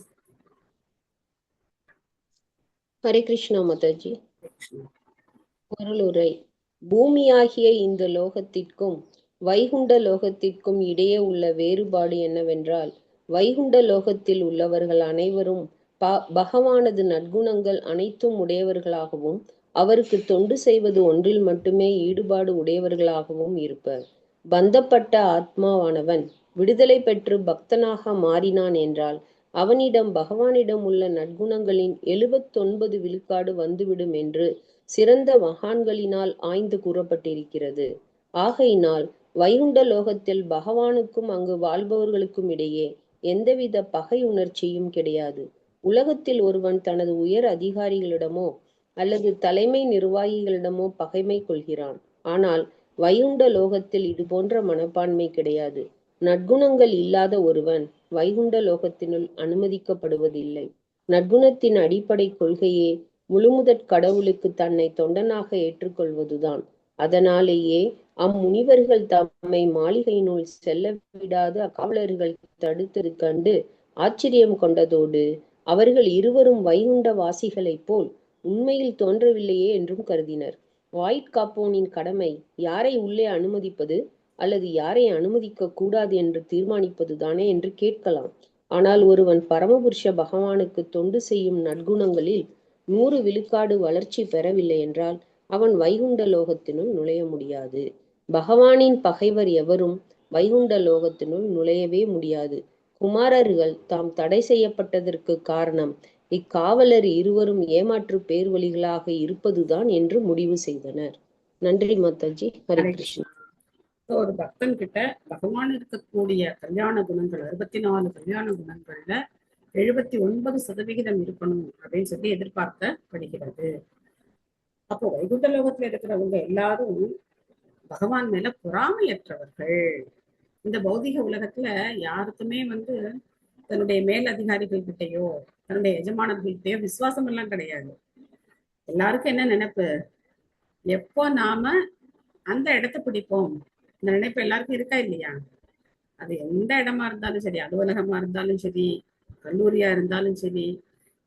ஹரே கிருஷ்ணா மாதாஜி. பொருளுரை. பூமியாகிய இந்த லோகத்திற்கும் வைகுண்ட லோகத்திற்கும் இடையே உள்ள வேறுபாடு என்னவென்றால், வைகுண்ட லோகத்தில் உள்ளவர்கள் அனைவரும் பகவானது நற்குணங்கள் அனைத்தும் உடையவர்களாகவும் அவருக்கு தொண்டு செய்வது ஒன்றில் மட்டுமே ஈடுபாடு உடையவர்களாகவும் இருப்பர். பந்தப்பட்ட ஆத்மாவானவன் விடுதலை பெற்று பக்தனாக மாறினான் என்றால் அவனிடம் பகவானிடம் உள்ள நற்குணங்களின் 79 விழுக்காடு வந்துவிடும் என்று சிறந்த மகான்களினால் ஆய்ந்து கூறப்பட்டிருக்கிறது. ஆகையினால் வைகுண்ட லோகத்தில் பகவானுக்கும் அங்கு வாழ்பவர்களுக்கும் இடையே எந்தவித பகை உணர்ச்சியும் கிடையாது. உலகத்தில் ஒருவன் தனது உயர் அதிகாரிகளிடமோ அல்லது தலைமை நிர்வாகிகளிடமோ பகைமை கொள்கிறான். ஆனால் வைகுண்ட லோகத்தில் இது போன்ற மனப்பான்மை கிடையாது. நற்குணங்கள் இல்லாத ஒருவன் வைகுண்ட லோகத்தினுள் அனுமதிக்கப்படுவதில்லை. நற்குணத்தின் அடிப்படை கொள்கையே முழுமுதற் கடவுளுக்கு தன்னை தொண்டனாக ஏற்றுக்கொள்வதுதான். அதனாலேயே அம்முனிவர்கள் தம்மை மாளிகையினுள் செல்ல விடாது அக்காவலர்கள் தடுத்தது கண்டு ஆச்சரியம் கொண்டதோடு அவர்கள் இருவரும் வைகுண்ட வாசிகளைப் போல் உண்மையில் தோன்றவில்லையே என்றும் கருதினர். வாயிற்காப்போனின் கடமை யாரை உள்ளே அனுமதிப்பது அல்லது யாரை அனுமதிக்க கூடாது என்று தீர்மானிப்பது தானே என்று கேட்கலாம். ஆனால் ஒருவன் பரமபுருஷ பகவானுக்கு தொண்டு செய்யும் நற்குணங்களில் 100 விழுக்காடு வளர்ச்சி பெறவில்லை என்றால் அவன் வைகுண்ட லோகத்தினுள் நுழைய முடியாது. பகவானின் பகைவர் எவரும் வைகுண்ட லோகத்தினுள் நுழையவே முடியாது. குமாரர்கள் தாம் தடை செய்யப்பட்டதற்கு காரணம் இக்காவலர் இருவரும் ஏமாற்று பேர்வழிகளாக இருப்பதுதான் என்று முடிவு செய்தனர். நன்றி மாதாஜி. ஹரே கிருஷ்ணா. ஒரு பக்தன் கிட்ட பகவான் இருக்கக்கூடிய கல்யாண குணங்கள் 64 கல்யாண குணங்கள்ல 79% இருக்கணும் அப்படின்னு சொல்லி எதிர்பார்க்கப்படுகிறது. அப்போ வைகுண்ட லோகத்துல இருக்கிறவங்க எல்லாரும் பகவான் மேல பொறாமையற்றவர்கள். இந்த பௌதிக உலகத்துல யாருக்குமே வந்து தன்னுடைய மேல் அதிகாரிகள் கிட்டையோ தன்னுடைய எஜமானர்கள்கிட்டயோ விசுவாசம் எல்லாம் கிடையாது. எல்லாருக்கும் என்ன நினைப்பு, எப்போ நாம அந்த இடத்த பிடிப்போம், இந்த நினைப்பு எல்லாருக்கும் இருக்கா இல்லையா? அது எந்த இடமா இருந்தாலும் சரி, அலுவலகமா இருந்தாலும் சரி, கல்லூரியா இருந்தாலும் சரி,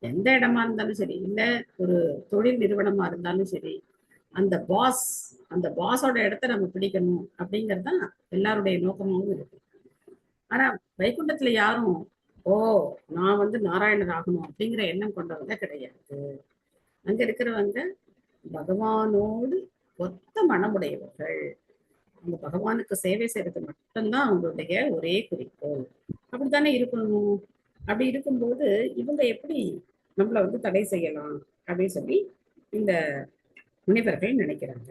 எந்த இடமா இருந்தாலும் சரி, இல்ல ஒரு தொழில் நிறுவனமா இருந்தாலும் சரி, அந்த பாஸோட இடத்த நம்ம பிடிக்கணும் அப்படிங்கறதுதான் எல்லாருடைய நோக்கமாகவும் இருக்கு. ஆனா வைகுண்டத்துல யாரும் நான் வந்து நாராயணர் ஆகணும் அப்படிங்கிற எண்ணம் கொண்டவங்க கிடையாது. அங்க இருக்கிறவங்க பகவானோடு ஒத்த மனமுடையவர்கள். அந்த பகவானுக்கு சேவை செய்யறது மட்டும்தான் அவங்களுடைய ஒரே குறிக்கோள். அப்படித்தானே இருக்கணும். அப்படி இருக்கும்போது இவங்க எப்படி நம்மள வந்து தடை செய்யலாம் அப்படின்னு சொல்லி இந்த முனிவர்கள் நினைக்கிறாங்க.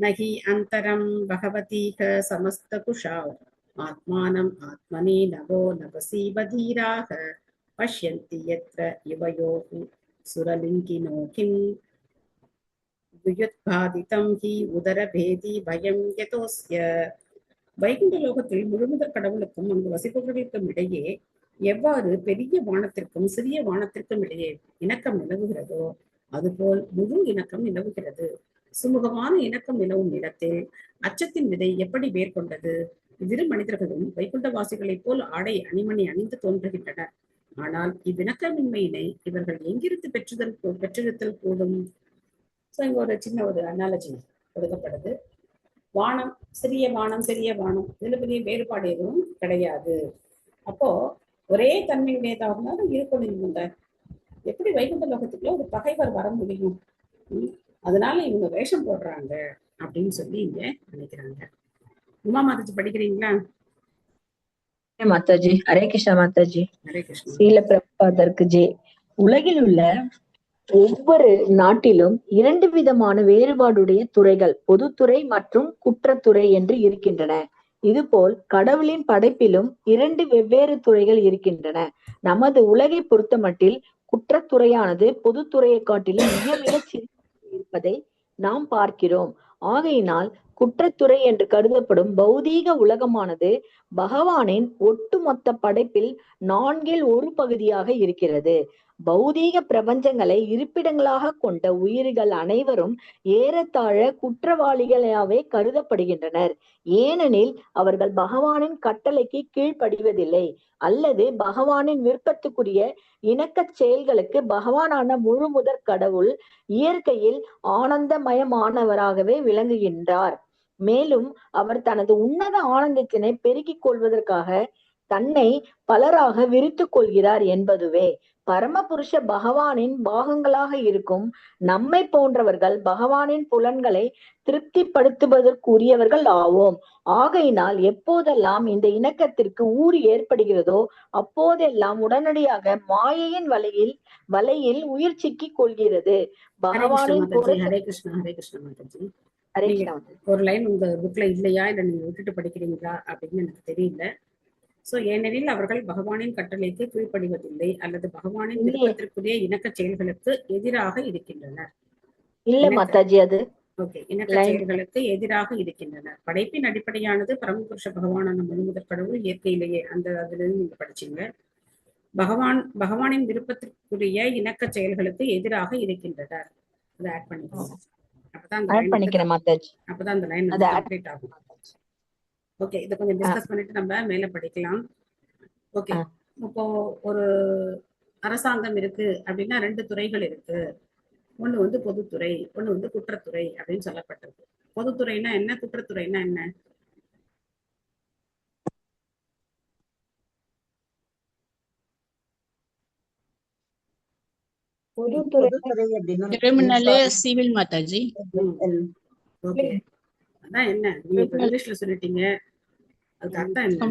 நகி அந்தரம் பகவதீக சமஸ்த குஷாவ் ஆத்மானம் ஆத்மனி நவோ நவசீபதீராக பஷ்யந்தி யத்ர யுவயோஹு சுரலிங்கினோ கிம் துயுத்பாதிதம் ஹி உதரபேதி பயம் யதோஸ்ய. வைகுண்ட லோகத்தில் முழுமுதற் கடவுளுக்கும் அங்கு வசிப்பவர்களுக்கும் இடையே எவ்வாறு பெரிய வானத்திற்கும் சிறிய வானத்திற்கும் இடையே இணக்கம் நிலவுகிறதோ அதுபோல் முழு இணக்கம் நிலவுகிறது. சுமூகமான இணக்கம் நிலவும் இடத்தில் அச்சத்தின் விதை எப்படி வேர் கொண்டது? இவ்விரு மனிதர்களும் வைகுண்டவாசிகளைப் போல் ஆடை அணிமணி அணிந்து தோன்றுகின்றனர். ஆனால் இவ்விணக்கமின்மையினை இவர்கள் எங்கிருந்து பெற்றிருத்தல் கூடும்? இங்க ஒரு சின்ன ஒரு அனாலஜி கொடுக்கப்படுது. வானம் சிறிய வானம் பெரிய வானம், இதுல பெரிய வேறுபாடு எதுவும் கிடையாது. அப்போ ஒரே தன்மையுடையதாக இருந்தாலும் இருக்கணும். இவங்க எப்படி வைகுண்ட லோகத்துக்குள்ள ஒரு பகைவர் வர முடியும்? அதனால இவங்க வேஷம் போடுறாங்க அப்படின்னு சொல்லி இங்க நினைக்கிறாங்க. உமா மாதாஜி படிக்கிறீங்களா? மாதாஜி. ஹரே கிருஷ்ணா மாதாஜி. ஹரே கிருஷ்ணா. ஸ்ரீல பிரபுபாதருக்கு ஜெய். உலகில் உள்ள ஒவ்வொரு நாட்டிலும் 2 விதமான வேறுபாடுடைய துறைகள், பொதுத்துறை மற்றும் குற்றத்துறை என்று இருக்கின்றன. இதுபோல் கடவுளின் படைப்பிலும் 2 வெவ்வேறு துறைகள் இருக்கின்றன. நமது உலகை பொறுத்த மட்டில் குற்றத்துறையானது பொதுத்துறையை காட்டிலும் மிக மிக சிறிய இருப்பதை நாம் பார்க்கிறோம். ஆகையினால் குற்றத்துறை என்று கருதப்படும் பௌதீக உலகமானது பகவானின் ஒட்டுமொத்த படைப்பில் 1/4 பகுதியாக இருக்கிறது. பௌதீக பிரபஞ்சங்களை இருப்பிடங்களாக கொண்ட உயிர்கள் அனைவரும் ஏறத்தாழ குற்றவாளிகளாகவே கருதப்படுகின்றனர். ஏனெனில் அவர்கள் பகவானின் கட்டளைக்கு கீழ்ப்படிவதில்லை அல்லது பகவானின் விருப்பத்துக்குரிய இணக்கச் செயல்களுக்கு பகவானான முழு முதற் கடவுள் இயற்கையில் ஆனந்தமயமானவராகவே விளங்குகின்றார். மேலும் அவர் தனது உன்னத ஆனந்தத்தினை பெருக்கிக் கொள்வதற்காக தன்னை பலராக விரித்துக் கொள்கிறார் என்பதுவே. பரமபுருஷ பகவானின் பாகங்களாக இருக்கும் நம்மை போன்றவர்கள் பகவானின் புலன்களை திருப்திப்படுத்துவதற்குரியவர்கள் ஆவோம். ஆகையினால் எப்போதெல்லாம் இந்த இணக்கத்திற்கு ஊறு ஏற்படுகிறதோ அப்போதெல்லாம் உடனடியாக மாயையின் வலையில் உயிர் சிக்கிக் கொள்கிறது. பகவானின் ஹரே கிருஷ்ணா மாதாஜி. ஒரு லைன் உங்க புக்ல இல்லையா, இல்ல நீங்க விட்டுட்டு படிக்கிறீங்களா அப்படின்னு எனக்கு தெரியல. சோ ஏனெனில் அவர்கள் பகவானின் கட்டளைக்கு கீழ்ப்படிவதில்லை அல்லது பகவானின் விருப்பத்திற்குரிய இணக்க செயல்களுக்கு எதிராக இருக்கின்றனர். இல்ல மாதாஜி, அது ஓகே, இணக்க செயல்களுக்கு எதிராக இருக்கின்றனர். படைப்பின் அடிப்படையானது பரமபுருஷ பகவானான முழுமுதற் கடவுள் இயற்கையிலேயே. அதுல இருந்து நீங்க படிச்சீங்க. பகவானின் விருப்பத்திற்குரிய இணக்க செயல்களுக்கு எதிராக இருக்கின்றனர். அதை ஆட் பண்ணிக்கோங்க. அப்பதான் அந்த லைன் கம்ப்ளீட் ஆகும். ஓகே, இதை கொஞ்சம் டிஸ்கஸ் பண்ணிட்டு நம்ம மேல படிக்கலாம். ஓகே, இப்போ ஒரு அரசாங்கம் இருக்கு அப்படின்னா 2 துறைகள் இருக்கு. ஒண்ணு வந்து பொதுத்துறை, ஒண்ணு வந்து குற்றத்துறை அப்படின்னு சொல்லப்பட்டிருக்கு. பொதுத்துறைனா என்ன, குற்றத்துறைனா என்ன? சிவில் மாதாஜி. ஓகே, அதான் என்ன, நீங்க இங்கிலீஷ்ல சொல்லிட்டீங்க, அதுக்கு அர்த்தம் என்ன?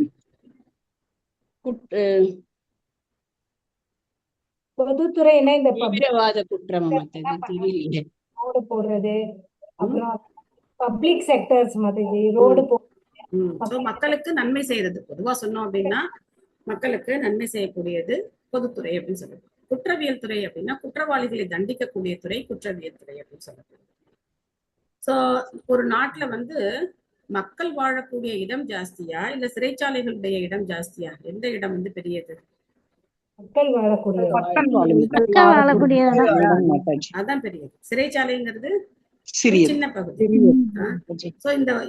பொதுத்துறைனா இந்த தீவிரவாத குற்றம் ரோடு போடுறது, அப்புறம் பப்ளிக் செக்டர்ஸ் மாதிரி ரோடு மக்களுக்கு நன்மை செய்யறது. பொதுவா சொன்னோம் அப்படின்னா மக்களுக்கு நன்மை செய்யக்கூடியது பொதுத்துறை அப்படின்னு சொல்லுது. குற்றவியல் துறை அப்படின்னா குற்றவாளிகளை தண்டிக்கக்கூடிய துறை குற்றவியல் துறை அப்படின்னு சொல்லப்படுது. சோ ஒரு நாட்டுல வந்து மக்கள் வாழக்கூடிய இடம் ஜாஸ்தியா இல்ல சிறைச்சாலைகளுடைய இடம் ஜாஸ்தியா? எந்த இடம் வந்து பெரியது? மக்கள் வாழக்கூடிய அதான் பெரியது. சிறைச்சாலைங்கிறது சின்ன பகுதி. சோ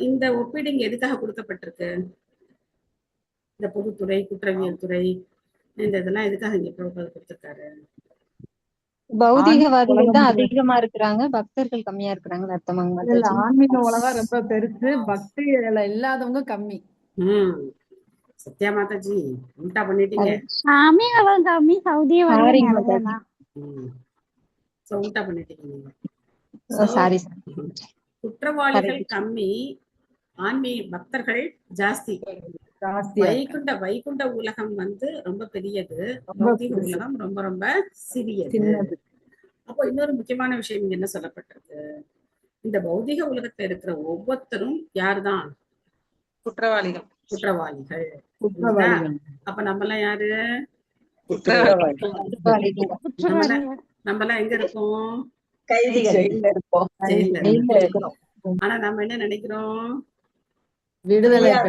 இந்த ஒப்பீடிங் எதுக்காக கொடுக்கப்பட்டிருக்கு? இந்த பொதுத்துறை, குற்றவியல் துறை, இந்த இதெல்லாம் எதுக்காக இங்க கொடுத்திருக்காரு? பௌதிகவாதிகள் தான் அதிகமா இருக்கிறாங்க, பக்தர்கள் கம்மியா இருக்கிறாங்கன்னு அர்த்தமாங்க. ஆன்மீக உலகம் ரொம்ப பெருசு, பக்தி இல்லாதவங்க கம்மி. சத்யா மாதாஜி உல்டா பண்ணிட்டீங்க. ஆன்மீகம் கம்மி, உல்டா பண்ணிட்டீங்க. குற்றவாளிகள் கம்மி, ஆன்மீக பக்தர்கள் ஜாஸ்தி. வைகுண்ட உலகம் வந்து ரொம்ப பெரியது, பௌதிக உலகம் ரொம்ப ரொம்ப சிறியது. அப்போ இன்னொரு முக்கியமான விஷயம் இங்க என்ன சொல்லப்பட்டிருக்கு? இந்த பௌதிக உலகத்துல இருக்கிற ஒவ்வொருத்தரும் யாருதான்? குற்றவாளிகள். அப்ப நம்ம எல்லாம் யாரு? நம்ம எல்லாம் எங்க இருக்கோம்? ஆனா நம்ம என்ன நினைக்கிறோம்? விடுதலையா?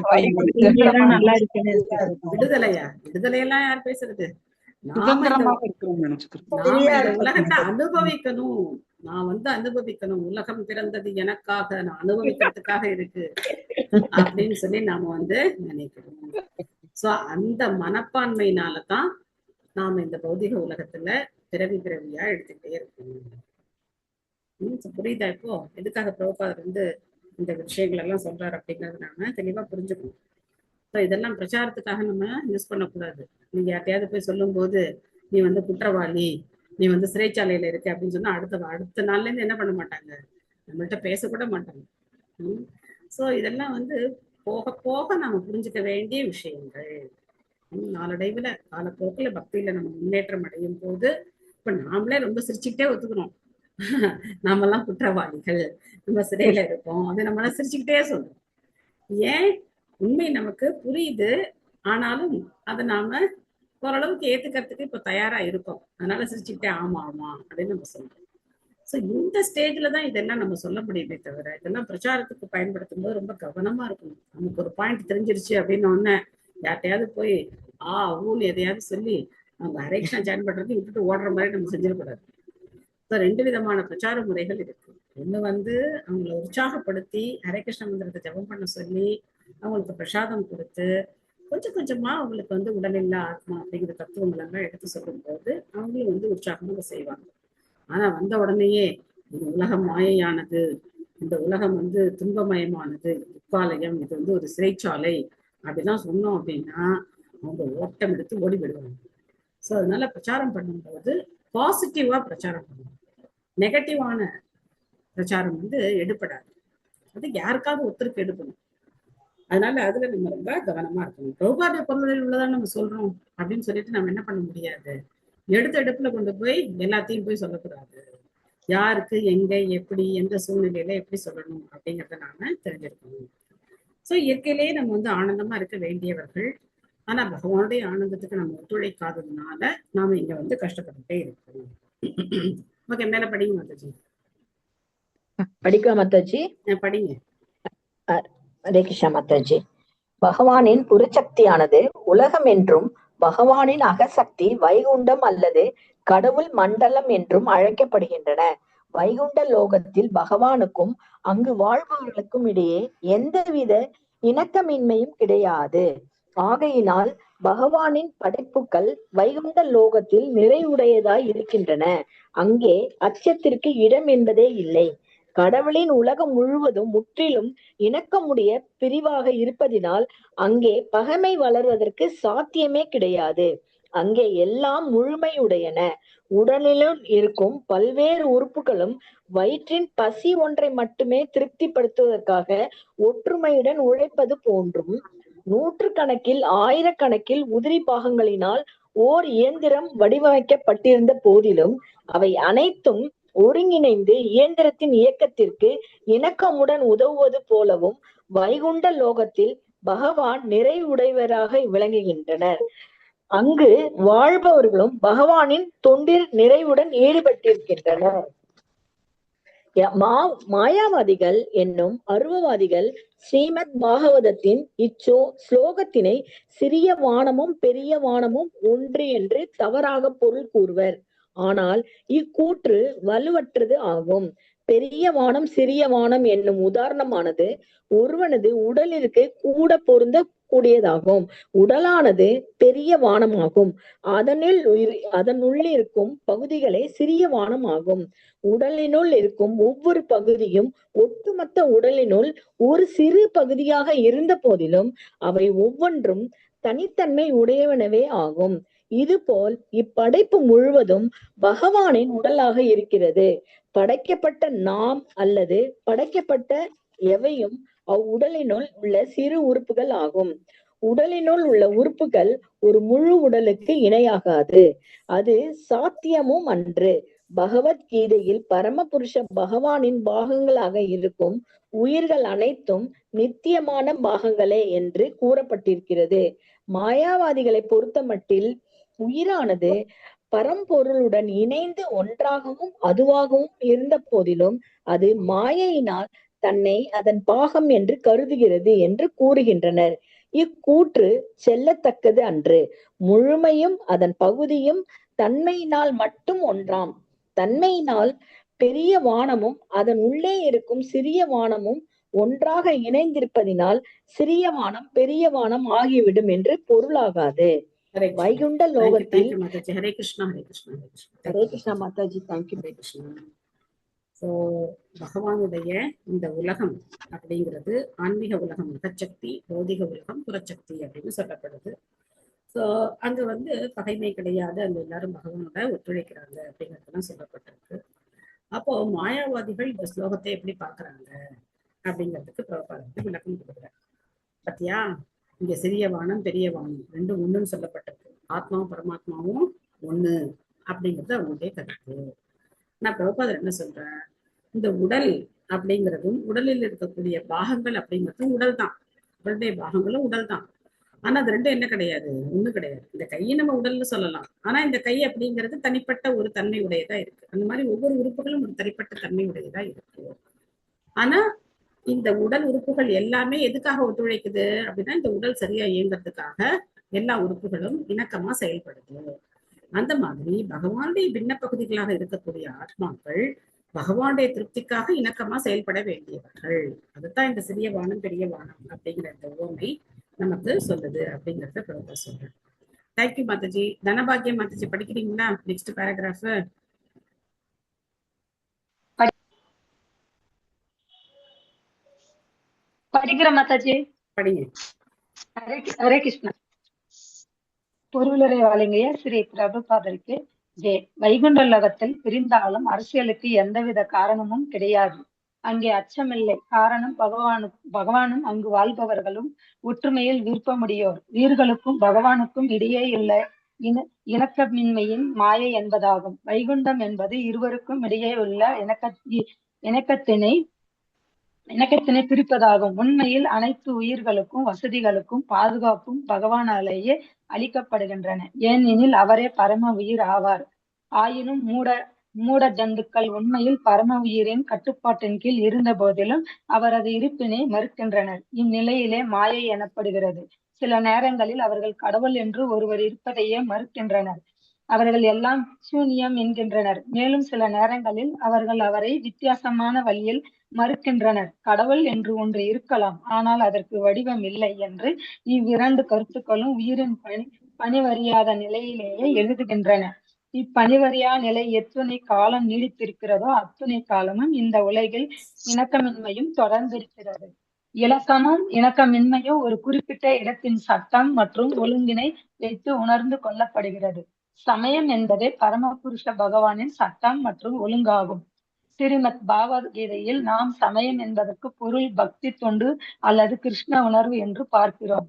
விடுதலையெல்லாம் யார் பேசுறது? உலகத்தை அனுபவிக்கணும். நான் வந்து அனுபவிக்கணும், உலகம் பிறந்தது எனக்காக, நான் அனுபவிக்கிறதுக்காக இருக்கு அப்படின்னு சொல்லி நாம வந்து நினைக்கிறோம். சோ அந்த மனப்பான்மையினாலதான் நாம இந்த பௌதிக உலகத்துல பிறவியா எடுத்துக்கிட்டே இருக்கணும். புரியுதா? இப்போ எதுக்காக பிரபுபாதர் வந்து இந்த விஷயங்கள் எல்லாம் சொல்றாரு அப்படிங்கறது நாம தெளிவா புரிஞ்சுக்கணும். இதெல்லாம் பிரச்சாரத்துக்காக நம்ம யூஸ் பண்ணக்கூடாது. நீங்க யார்ட்டையாவது போய் சொல்லும் போது நீ வந்து குற்றவாளி, நீ வந்து சிறைச்சாலையில இருக்க அப்படின்னு சொன்னா அடுத்த நாள்ல இருந்து என்ன பண்ண மாட்டாங்க, நம்மள்கிட்ட பேசக்கூட மாட்டாங்க. சோ இதெல்லாம் வந்து போக போக நாம புரிஞ்சுக்க வேண்டிய விஷயங்கள். நாளடைவுல காலப்போக்கில் பக்தியில நம்ம முன்னேற்றம் அடையும் போது இப்ப நாமளே ரொம்ப சிரிச்சுக்கிட்டே ஒத்துக்கிறோம், நாமெல்லாம் குற்றவாளிகள், நம்ம சிறையில இருக்கோம், அதை நம்மளாம் சிரிச்சுக்கிட்டே சொல்றோம். ஏன்? உண்மை நமக்கு புரியுது, ஆனாலும் அதை நாம ஓரளவுக்கு ஏத்துக்கிறதுக்கு இப்ப தயாரா இருக்கோம். அதனால சிரிச்சுக்கிட்டே ஆமா அப்படின்னு நம்ம சொல்றோம். ஸோ இந்த ஸ்டேஜ்ல தான் இதெல்லாம் நம்ம சொல்ல முடியுமே தவிர, இதெல்லாம் பிரச்சாரத்துக்கு பயன்படுத்தும் போது ரொம்ப கவனமா இருக்கணும். நமக்கு ஒரு பாயிண்ட் தெரிஞ்சிருச்சு அப்படின்னு ஒண்ணு யார்ட்டையாவது போய் ஊன்னு எதையாவது சொல்லி நம்ம ஹரே கிருஷ்ணா ஜாயின் பண்றது விட்டுட்டு ஓடுற மாதிரி நம்ம செஞ்சிடக்கூடாது. ஸோ 2 விதமான பிரச்சார முறைகள் இருக்கு. ஒண்ணு வந்து அவங்களை உற்சாகப்படுத்தி ஹரே கிருஷ்ண மந்திரத்தை ஜபம் பண்ண சொல்லி அவங்களுக்கு பிரசாதம் கொடுத்து கொஞ்சம் கொஞ்சமா அவங்களுக்கு வந்து உடலில்லா ஆத்மா அப்படிங்கிற தத்துவங்கள் எல்லாம் எடுத்து சொல்லும் போது அவங்களும் வந்து உற்சாகமாக செய்வாங்க. ஆனா வந்த உடனேயே இந்த உலகம் மாயையானது, இந்த உலகம் வந்து துன்பமயமானது, துப்பாலயம், இது வந்து ஒரு சிறைச்சாலை அப்படிலாம் சொன்னோம் அப்படின்னா அவங்க ஓட்டம் எடுத்து ஓடி விடுவாங்க. ஸோ அதனால பிரச்சாரம் பண்ணும்போது பாசிட்டிவா பிரச்சாரம் பண்ணணும். நெகட்டிவான பிரச்சாரம் வந்து எடுப்படாது. அது யாருக்காவது ஒருத்தருக்கு எடுக்கணும். அதனால அதுல நம்ம ரொம்ப கவனமா இருக்கணும். பிரபுபாத பொருளில் உள்ளதான் நம்ம சொல்றோம் அப்படின்னு சொல்லிட்டு நம்ம என்ன பண்ண முடியாது. எடுத்த எடுப்புல கொண்டு போய் எல்லாத்தையும் போய் சொல்லக்கூடாது. யாருக்கு எங்க எப்படி எந்த சூழ்நிலையில எப்படி சொல்லணும் அப்படிங்கிறத நாம தெரிஞ்சிருக்கணும். ஸோ இயற்கையிலேயே நம்ம வந்து ஆனந்தமா இருக்க வேண்டியவர்கள். ஆனா பகவானுடைய ஆனந்தத்துக்கு நம்ம ஒத்துழைக்காததுனால நாம இங்க வந்து கஷ்டப்பட்டுட்டே இருக்கோம். ஓகே, மேல படிங்க மாதாஜி. படிக்க மாதாஜி படிங்க. ஹரே கிருஷ்ணா மாதாஜி. பகவானின் புறச்சக்தியானது உலகம் என்றும் பகவானின் அகசக்தி வைகுண்டம் அல்லது கடவுள் மண்டலம் என்றும் அழைக்கப்படுகின்றன. வைகுண்ட லோகத்தில் பகவானுக்கும் அங்கு வாழ்பவர்களுக்கும் இடையே எந்தவித இணக்கமின்மையும் கிடையாது. ஆகையினால் பகவானின் படைப்புகள் வைகுண்ட லோகத்தில் நிறைவுடையதாய் இருக்கின்றன. அங்கே அச்சத்திற்கு இடம் என்பதே இல்லை. கடவுளின் உலகம் முழுவதும் முற்றிலும் இணக்கமுடைய பிரிவாக இருப்பதினால் அங்கே பகைமை வளர்வதற்கு சாத்தியமே கிடையாது. அங்கே எல்லாம் முழுமையுடையன. உடலிலும் இருக்கும் பல்வேறு உறுப்புகளும் வயிற்றின் பசி ஒன்றை மட்டுமே திருப்திப்படுத்துவதற்காக ஒற்றுமையுடன் உழைப்பது போன்றும், 100 கணக்கில் 1000 கணக்கில் உதிரி பாகங்களினால் ஓர் இயந்திரம் வடிவமைக்கப்பட்டிருந்த போதிலும் அவை அனைத்தும் ஒருங்கிணைந்து இயந்திரத்தின் இயக்கத்திற்கு இணக்கமுடன் உதவுவது போலவும் வைகுண்ட லோகத்தில் பகவான் நிறைவுடையவராக விளங்குகின்றனர். அங்கு வாழ்பவர்களும் பகவானின் தொண்டில் நிறைவுடன் ஈடுபட்டிருக்கின்றனர். மாயாவாதிகள் என்னும் அருவவாதிகள் ஸ்ரீமத் பாகவதத்தின் ஸ்லோகத்தினை சிறிய வானமும் பெரிய வானமும் ஒன்று என்று தவறாக பொருள் கூறுவர். ஆனால் இக்கூற்று வலுவற்றது ஆகும். பெரிய வானம் சிறிய வானம் என்னும் உதாரணமானது ஒருவனது உடலிற்கு கூட பொருந்த கூடியதாகும். உடலானது பெரிய வானமாகும். அதனுள் இருக்கும் பகுதிகளே சிறிய வானம் ஆகும். உடலினுள் இருக்கும் ஒவ்வொரு பகுதியும் ஒட்டுமொத்த உடலினுள் ஒரு சிறு பகுதியாக இருந்த போதிலும் அவை ஒவ்வொன்றும் தனித்தன்மை உடையவனவே ஆகும். இதுபோல் இப்படைப்பு முழுவதும் பகவானின் உடலாக இருக்கிறது. படைக்கப்பட்ட நாம் அல்லது படைக்கப்பட்ட எவையும் அவ்வுடலினுள் உள்ள சிறு உறுப்புகள் ஆகும். உடலினுள் உள்ள உறுப்புகள் ஒரு முழு உடலுக்கு இணையாகாது. அது சாத்தியமும் அன்று. பகவத்கீதையில் பரமபுருஷ பகவானின் பாகங்களாக இருக்கும் உயிர்கள் அனைத்தும் நித்தியமான பாகங்களே என்று கூறப்பட்டிருக்கிறது. மாயாவாதிகளை பொறுத்த மட்டில் உயிரானது பரம்பொருளுடன் இணைந்து ஒன்றாகவும் அதுவாகவும் இருந்த போதிலும் அது மாயையினால் தன்னை அதன் பாகம் என்று கருதுகிறது என்று கூறுகின்றனர். இக்கூற்று செல்லத்தக்கது அன்று. முழுமையும் அதன் பகுதியும் தன்மையினால் மட்டும் ஒன்றாம். தன்மையினால் பெரிய வானமும் அதன் உள்ளே இருக்கும் சிறிய வானமும் ஒன்றாக இணைந்திருப்பதினால் சிறிய வானம் பெரிய வானம் ஆகிவிடும் என்று பொருளாகாது. வைகுண்ட லோகத்தில் ஹரே கிருஷ்ணா ஹரே கிருஷ்ணா ஹரே கிருஷ்ணா மாதாஜி. தேங்க்யூ. ஹரே கிருஷ்ணா. ஸோ பகவானுடைய இந்த உலகம் அப்படிங்கிறது ஆன்மீக உலகம் அகச்சக்தி, பௌதிக உலகம் புறச்சக்தி அப்படின்னு சொல்லப்படுது. ஸோ அங்க வந்து பகைமை கிடையாது, அங்க எல்லாரும் பகவானோட ஒத்துழைக்கிறாங்க அப்படிங்கிறதுலாம் சொல்லப்பட்டிருக்கு. அப்போ மாயாவாதிகள் இந்த ஸ்லோகத்தை எப்படி பாக்குறாங்க அப்படிங்கிறதுக்கு பிரபாதத்துக்கு விளக்கம் கொடுக்குறாங்க. பத்தியா, இங்க சிறிய வானம் பெரிய வானம் ரெண்டும் ஒண்ணுன்னு சொல்லப்பட்டிருக்கு. ஆத்மாவும் பரமாத்மாவும் ஒண்ணு அப்படிங்கிறது அவங்களுடைய கருத்து. நான் பிரபாதர் என்ன சொல்றேன், இந்த உடல் அப்படிங்கிறதும் உடலில் இருக்கக்கூடிய பாகங்கள் அப்படிங்கிறதும் உடல் தான். உடலுடைய பாகங்களும் உடல் தான். ஆனா அது ரெண்டும் என்ன கிடையாது, ஒண்ணு கிடையாது. இந்த கையை நம்ம உடல்னு சொல்லலாம், ஆனா இந்த கை அப்படிங்கிறது தனிப்பட்ட ஒரு தன்மை உடையதா இருக்கு. அந்த மாதிரி ஒவ்வொரு உறுப்புகளும் ஒரு தனிப்பட்ட தன்மை உடையதா இருக்கு. ஆனா இந்த உடல் உறுப்புகள் எல்லாமே எதுக்காக ஒத்துழைக்குது அப்படின்னா, இந்த உடல் சரியா இயங்குறதுக்காக எல்லா உறுப்புகளும் இணக்கமா செயல்படுது. அந்த மாதிரி பகவானுடைய பின்ன பகுதிகளாக இருக்கக்கூடிய ஆத்மாக்கள் பகவானுடைய திருப்திக்காக இணக்கமா செயல்பட வேண்டியவர்கள். அதுதான் இந்த சிறிய வானம் பெரிய வானம் அப்படிங்கிற இந்த ஓமை நமக்கு சொல்லுது அப்படிங்கறத பிரபா சொல்றேன். தேங்க்யூ மாதாஜி. தனபாக்கியம் மாதாஜி படிக்கிறீங்களா நெக்ஸ்ட் பேராகிராஃப்? படிக்கிற மாதாஜி. படிங்க. ஹரே கிருஷ்ணா. பொருளுரை வழங்கிய ஸ்ரீ பிரபுபாதருக்கு ஜெய். வைகுண்ட உலகத்தில் பிரிந்தாலும் அரசியலுக்கு எந்தவித காரணமும் கிடையாது. அங்கே அச்சமில்லை. காரணம் பகவானும் அங்கு வாழ்பவர்களும் ஒற்றுமையில் விருப்பமுடையோர். வீர்களுக்கும் பகவானுக்கும் இடையேயுள்ள இணக்கமின்மையின் மாயை என்பதாகும். வைகுண்டம் என்பது இருவருக்கும் இடையே உள்ள இணக்கத்தினை பிரிப்பதாகும். உண்மையில் அனைத்து உயிர்களுக்கும் வசதிகளுக்கும் பாதுகாப்பும் பகவானாலேயே அளிக்கப்படுகின்றன. ஏனெனில் அவரே பரம உயிர் ஆவார். ஆயினும் மூட ஜந்துக்கள் உண்மையில் பரம உயிரின் கட்டுப்பாட்டின் கீழ் இருந்த போதிலும் அவரது இருப்பினை மறுக்கின்றனர். இந்நிலையிலே மாயை எனப்படுகிறது. சில நேரங்களில் அவர்கள் கடவுள் என்று ஒருவர் இருப்பதையே மறுக்கின்றனர். அவர்கள் எல்லாம் சூனியம் என்கின்றனர். மேலும் சில நேரங்களில் அவர்கள் அவரை வித்தியாசமான வழியில் மறுக்கின்றனர். கடவுள் என்று ஒன்று இருக்கலாம், ஆனால் அதற்கு வடிவம் இல்லை என்று இவ்விரண்டு கருத்துக்களும் உயிரின் பணிவறியாத நிலையிலேயே எழுதுகின்றன. இப்பணிவறியா நிலை எத்துணை காலம் நீடித்திருக்கிறதோ அத்துணை காலமும் இந்த உலகில் இணக்கமின்மையும் தொடர்ந்திருக்கிறது. இலக்கமும் இணக்கமின்மையும் ஒரு குறிப்பிட்ட இடத்தின் சட்டம் மற்றும் ஒழுங்கினை வைத்து உணர்ந்து கொள்ளப்படுகிறது. சமயம் என்பதே பரமபுருஷ பகவானின் சட்டம் மற்றும் ஒழுங்காகும். ஸ்ரீமத் பகவத்கீதையில் நாம் சமயம் என்பதற்கு பொருள் பக்தி தொண்டு அல்லது கிருஷ்ண உணர்வு என்று பார்க்கிறோம்.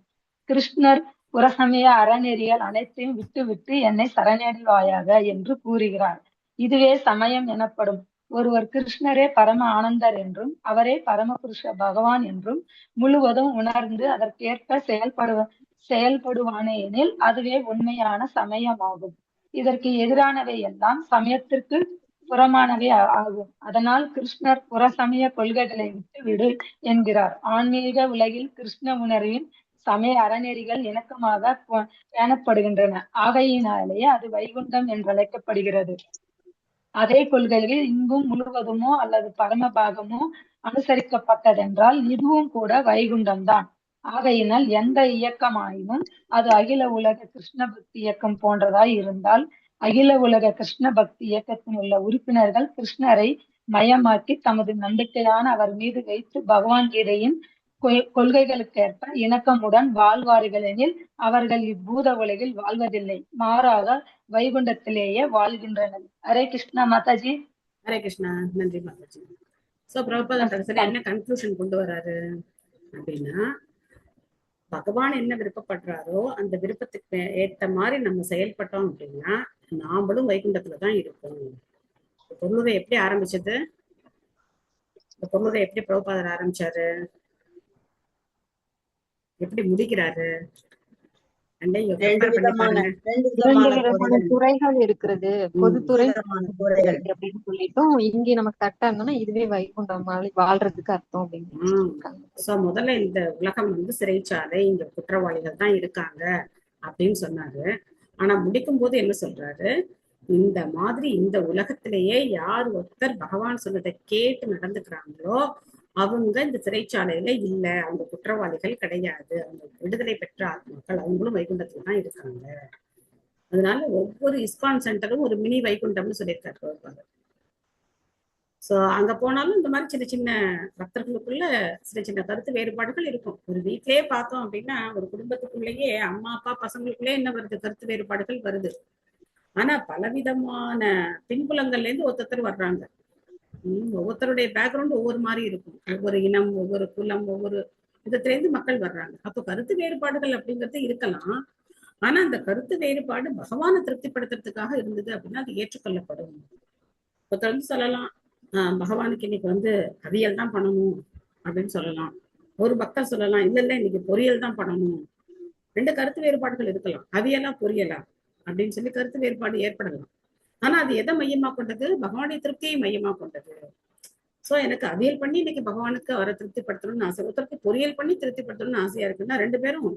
கிருஷ்ணர் புறசமய அறநெறிகள் அனைத்தையும் விட்டுவிட்டு என்னை சரணடைவாயாக என்று கூறுகிறார். இதுவே சமயம் எனப்படும். ஒருவர் கிருஷ்ணரே பரம ஆனந்தர் என்றும் அவரே பரமபுருஷ பகவான் என்றும் முழுவதும் உணர்ந்து அதற்கேற்ப செயல்படுவானே எனில் அதுவே உண்மையான சமயமாகும். இதற்கு எதிரானவை எல்லாம் சமயத்திற்கு புறமானவை ஆகும். அதனால் கிருஷ்ணர் புறசமய கொள்கைகளை விட்டு விடு என்கிறார். ஆன்மீக உலகில் கிருஷ்ண உணர்வின் சமய அறநெறிகள் இணக்கமாக பேணப்படுகின்றன. ஆகையினாலேயே அது வைகுண்டம் என்றழைக்கப்படுகிறது. அதே கொள்கைகள் இங்கும் முழுவதுமோ அல்லது பரமபாகமோ அனுசரிக்கப்பட்டதென்றால் இதுவும் கூட வைகுண்டம்தான். ஆகையினால் எந்த இயக்கமாயினும் அது அகில உலக கிருஷ்ண பக்தி இயக்கம் போன்றதாய் இருந்தால் அகில உலக கிருஷ்ண பக்தி இயக்கத்தில் உள்ள உறுப்பினர்கள் கிருஷ்ணரை மயமாக்கி தமது நம்பிக்கையான அவர் மீது வைத்து பகவான் கீதையின் கொள்கைகளுக்கேற்ப இணக்கமுடன் வாழ்வார்கள் எனில் அவர்கள் இப்பூத உலகில் வாழ்வதில்லை, மாறாக வைகுண்டத்திலேயே வாழ்கின்றனர். ஹரே கிருஷ்ணா மாதாஜி. ஹரே கிருஷ்ணா. நன்றி மாதாஜி. சோ பிரபுபாதர் என்ன கன்க்ளூஷன் கொண்டு வராரு அப்படின்னா, பகவான் என்ன விருப்பப்படுறாரோ அந்த விருப்பத்துக்கு ஏத்த மாதிரி நம்ம செயல்பட்டோம் அப்படின்னா நாமளும் வைகுண்டத்துலதான் இருக்கோம். பொருளுரை எப்படி ஆரம்பிச்சது? இந்த பொருளுரை எப்படி பிரபுபாதர் ஆரம்பிச்சாரு, எப்படி முடிக்கிறாரு? ரெண்டு விதமான துறைகள் இருக்கிறது, பொதுத்துறை அப்படின்னு சொல்லிட்டோம். இங்க நமக்கு கரெக்டா இருந்தோம்னா இதுவே வைகுண்டம் வாழ்றதுக்கு அர்த்தம் அப்படின்னு. முதல்ல இந்த உலகம் சிறைச்சாலை, இங்க குற்றவாளிகள் தான் இருக்காங்க அப்படின்னு சொன்னாரு. ஆனா முடிக்கும் போது என்ன சொல்றாரு, இந்த மாதிரி இந்த உலகத்திலேயே யார் ஒருத்தர் பகவான் சொன்னதை கேட்டு நடந்துக்கிறாங்களோ அவங்க இந்த சிறைச்சாலையில இல்ல, அவங்க குற்றவாளிகள் கிடையாது, அவங்க விடுதலை பெற்ற ஆத்மாக்கள், அவங்களும் வைகுண்டத்துல தான் இருக்காங்க. அதனால ஒவ்வொரு இஸ்கான் சென்டரும் ஒரு மினி வைகுண்டம்னு சொல்லியிருக்காரு. சோ அங்க போனாலும் இந்த மாதிரி சின்ன சின்ன பக்தர்களுக்குள்ள சின்ன சின்ன கருத்து வேறுபாடுகள் இருக்கும். ஒரு வீட்டிலேயே பார்த்தோம் அப்படின்னா ஒரு குடும்பத்துக்குள்ளேயே அம்மா அப்பா பசங்களுக்குள்ளே என்ன வருது, கருத்து வேறுபாடுகள் வருது. ஆனா பலவிதமான பின்புலங்கள்ல இருந்து ஒருத்தர் வர்றாங்க. ஒவ்வொருத்தருடைய பேக்ரவுண்ட் ஒவ்வொரு மாதிரி இருக்கும். ஒவ்வொரு இனம், ஒவ்வொரு குலம், ஒவ்வொரு விதத்துல இருந்து மக்கள் வர்றாங்க. அப்ப கருத்து வேறுபாடுகள் அப்படிங்கிறது இருக்கலாம். ஆனா அந்த கருத்து வேறுபாடு பகவானை திருப்திப்படுத்துறதுக்காக இருந்தது அப்படின்னா அது ஏற்றுக்கொள்ளப்படும். ஒருத்தர் சொல்லலாம், பகவானுக்கு இன்னைக்கு அவியல் தான் பண்ணணும் அப்படின்னு சொல்லலாம். ஒரு பக்தர் சொல்லலாம், இல்ல இல்ல இன்னைக்கு பொரியல் தான் பண்ணணும் 2 கருத்து வேறுபாடுகள் இருக்கலாம். அவியலா பொரியலா அப்படின்னு சொல்லி கருத்து வேறுபாடு ஏற்படலாம். ஆனா அது எதை மையமா கொண்டது? பகவானுடைய திருப்தியை மையமா கொண்டது. சோ எனக்கு அவியல் பண்ணி இன்னைக்கு பகவானுக்கு அவரை திருப்திப்படுத்தணும்னு ஆசை, ஒருத்தருக்கு பொரியல் பண்ணி திருப்திப்படுத்தணும்னு ஆசையா இருக்குன்னா 2 பேரும்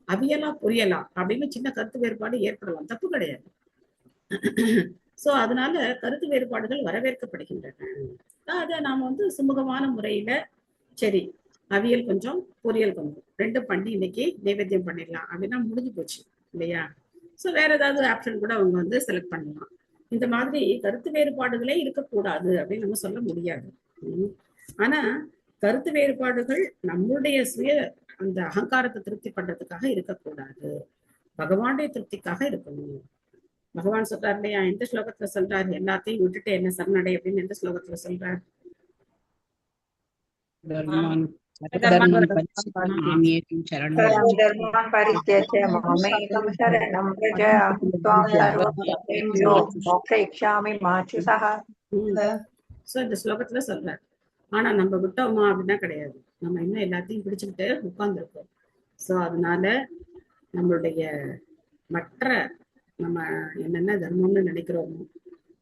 அவியலா பொரியலா அப்படின்னு சின்ன கருத்து வேறுபாடு ஏற்படலாம், தப்பு கிடையாது. சோ அதனால கருத்து வேறுபாடுகள் வரவேற்கப்படுகின்றன. அதை நாம சுமூகமான முறையில சரி அவியல் கொஞ்சம் பொரியல் கொஞ்சம் 2 பண்ணி இன்னைக்கு நைவேத்தியம் பண்ணிடலாம் அப்படின்னா முடிஞ்சு போச்சு இல்லையா? சோ வேற ஏதாவது ஆப்ஷன் கூட அவங்க செலக்ட் பண்ணலாம். இந்த மாதிரி கருத்து வேறுபாடுகளே இருக்கக்கூடாது அப்படின்னு நம்ம சொல்ல முடியாது. ஆனா கருத்து வேறுபாடுகள் நம்மளுடைய சுய அந்த அகங்காரத்தை திருப்தி பண்றதுக்காக இருக்கக்கூடாது, பகவானுடைய திருப்திக்காக இருக்கணும். பகவான் சொல்றாரு இல்லையா, எந்த ஸ்லோகத்துல சொல்றாரு? எல்லாத்தையும் விட்டுட்டு என்ன சரணடை அப்படின்னு எந்த ஸ்லோகத்துல சொல்றாரு? இந்த ஸ்லோகத்துல சொல்றாரு. ஆனா நம்ம விட்டோமா அப்படின்னா கிடையாது, நம்ம இன்னும் எல்லாத்தையும் பிடிச்சுக்கிட்டு உட்கார்ந்துருக்கோம். சோ அதனால நம்மளுடைய மற்ற நம்ம என்னென்ன தர்மம்னு நினைக்கிறோமோ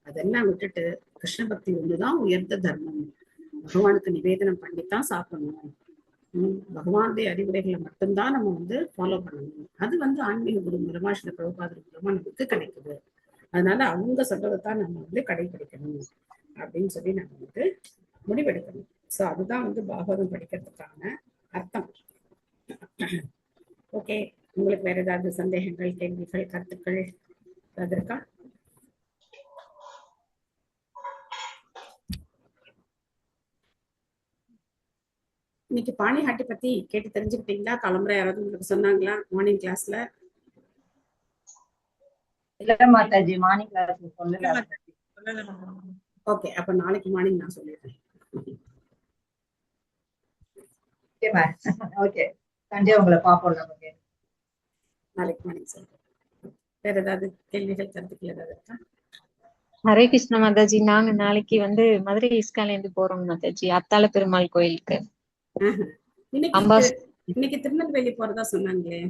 அதெல்லாம் விட்டுட்டு கிருஷ்ண பக்தி ஒண்ணுதான் உயர்ந்த தர்மம், பகவானுக்கு நிவேதனம் பண்ணித்தான் சாப்பிடணும், பகவானுடைய அறிவுரைகளை மட்டும்தான் நம்ம ஃபாலோ பண்ணணும். அது ஆன்மீக குரு மூலமா ஸ்ரீல பிரபுபாதர் மூலமா நமக்கு கிடைக்குது. அதனால அவங்க சொல்றதைத்தான் நம்ம கடைபிடிக்கணும் அப்படின்னு சொல்லி நம்ம முடிவெடுக்கணும். சோ அதுதான் பாகவதம் படிக்கிறதுக்கான அர்த்தம். ஓகே, உங்களுக்கு வேற ஏதாவது சந்தேகங்கள், கேள்விகள், கருத்துக்கள் ஏதாவது இருக்கா? இன்னைக்கு பாணிஹாட்டி பத்தி கேட்டு தெரிஞ்சுக்கிட்டீங்களா? கிளம்புற யாராவது உங்களுக்கு சொன்னாங்களா மார்னிங் கிளாஸ்ல? இல்ல மாதாஜி, மார்னிங் கிளாஸ்ல சொல்லல. ஓகே, அப்ப நாளைக்கு மார்னிங் நான் சொல்லிடுறேன். ஓகே, சண்டே உங்களை பாப்போம். நாளைக்கு மார்னிங் சொல்றேன். வேற ஏதாவது கேள்விகள், கருத்துக்கள் ஏதாவது இருக்கா? ஹரே கிருஷ்ண மாதாஜி, நாங்க நாளைக்கு மதுரை இஸ்கான்ல இருந்து போறோம் மாதாஜி, அத்தாள பெருமாள் கோயிலுக்கு. இன்னைக்கு திருநெல்வேலி போறதா சொன்னாங்களே?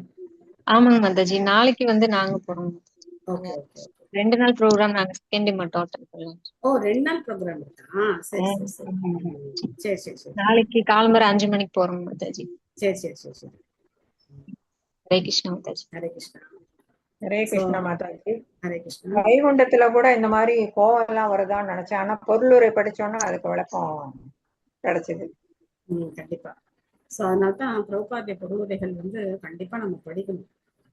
ஆமாங்க மாதாஜி, நாளைக்கு நாங்க போறோம். 2 நாள் ப்ரோக்ராம், நாங்க செகண்ட் மட்டும் அட்டெண்ட் பண்ணலாம். ஓ, 2 நாள் ப்ரோக்ராம் இருக்கா? சரி சரி சரி. நாளைக்கு காலம்பர 5 மணிக்கு போறோம் மாதாஜி. சரி சரி சரி சரி. ஹரே கிருஷ்ணா மாதாஜி. ஹரே கிருஷ்ணா. ஹரே கிருஷ்ணா மாதாஜி. ஹரே கிருஷ்ணா. வைகுண்டத்துல கூட இந்த மாதிரி கோவம் எல்லாம் வருதான்னு நினைச்சேன், ஆனா பொருளுரை படிச்சோன்னா அதுக்கு விளக்கம் கிடைச்சது. கண்டிப்பா. சோ அதனால்தான் பிரபுபாதிய பொருளுரைகள் கண்டிப்பா நம்ம படிக்கணும்.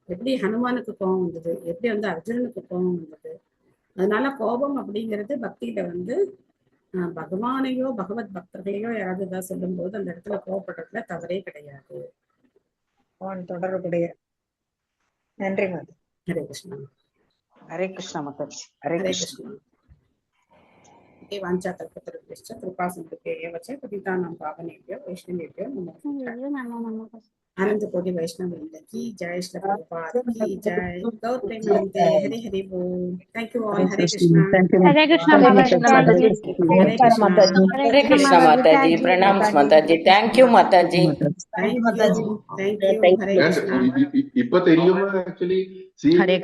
எப்படி ஹனுமானுக்கு கோபம் வந்தது, எப்படி அர்ஜுனனுக்கு கோபம் வந்தது. அதனால கோபம் அப்படிங்கிறது பக்தியில பகவானையோ பகவத் பக்தர்களையோ யாராவது ஏதாவது சொல்லும் போது அந்த இடத்துல கோபப்படுறதுல தவறே கிடையாது. தொடர்புடைய. நன்றி மாதா. ஹரே கிருஷ்ணா. ஹரே கிருஷ்ணா மாதாஜி. ஹரே கிருஷ்ணா. वाञ्छा कल्पतरुभ्यश्च कृपा सिन्धुभ्यः एव च पतितानां पावनेभ्यो वैष्णवेभ्यो नमो नमः। अनंत कोटि वैष्णव वृंद की जय, श्री प्रभुपाद की जय, गौर प्रेमानंदे। हरि हरि बोल। Thank you all. Hare Krishna. Hare Krishna mataji. Hare Krishna mataji. प्रणाम mataji. Thank you mataji. Thank you. Hare Krishna. இப்ப தெரியுமா ஆக்சுவலி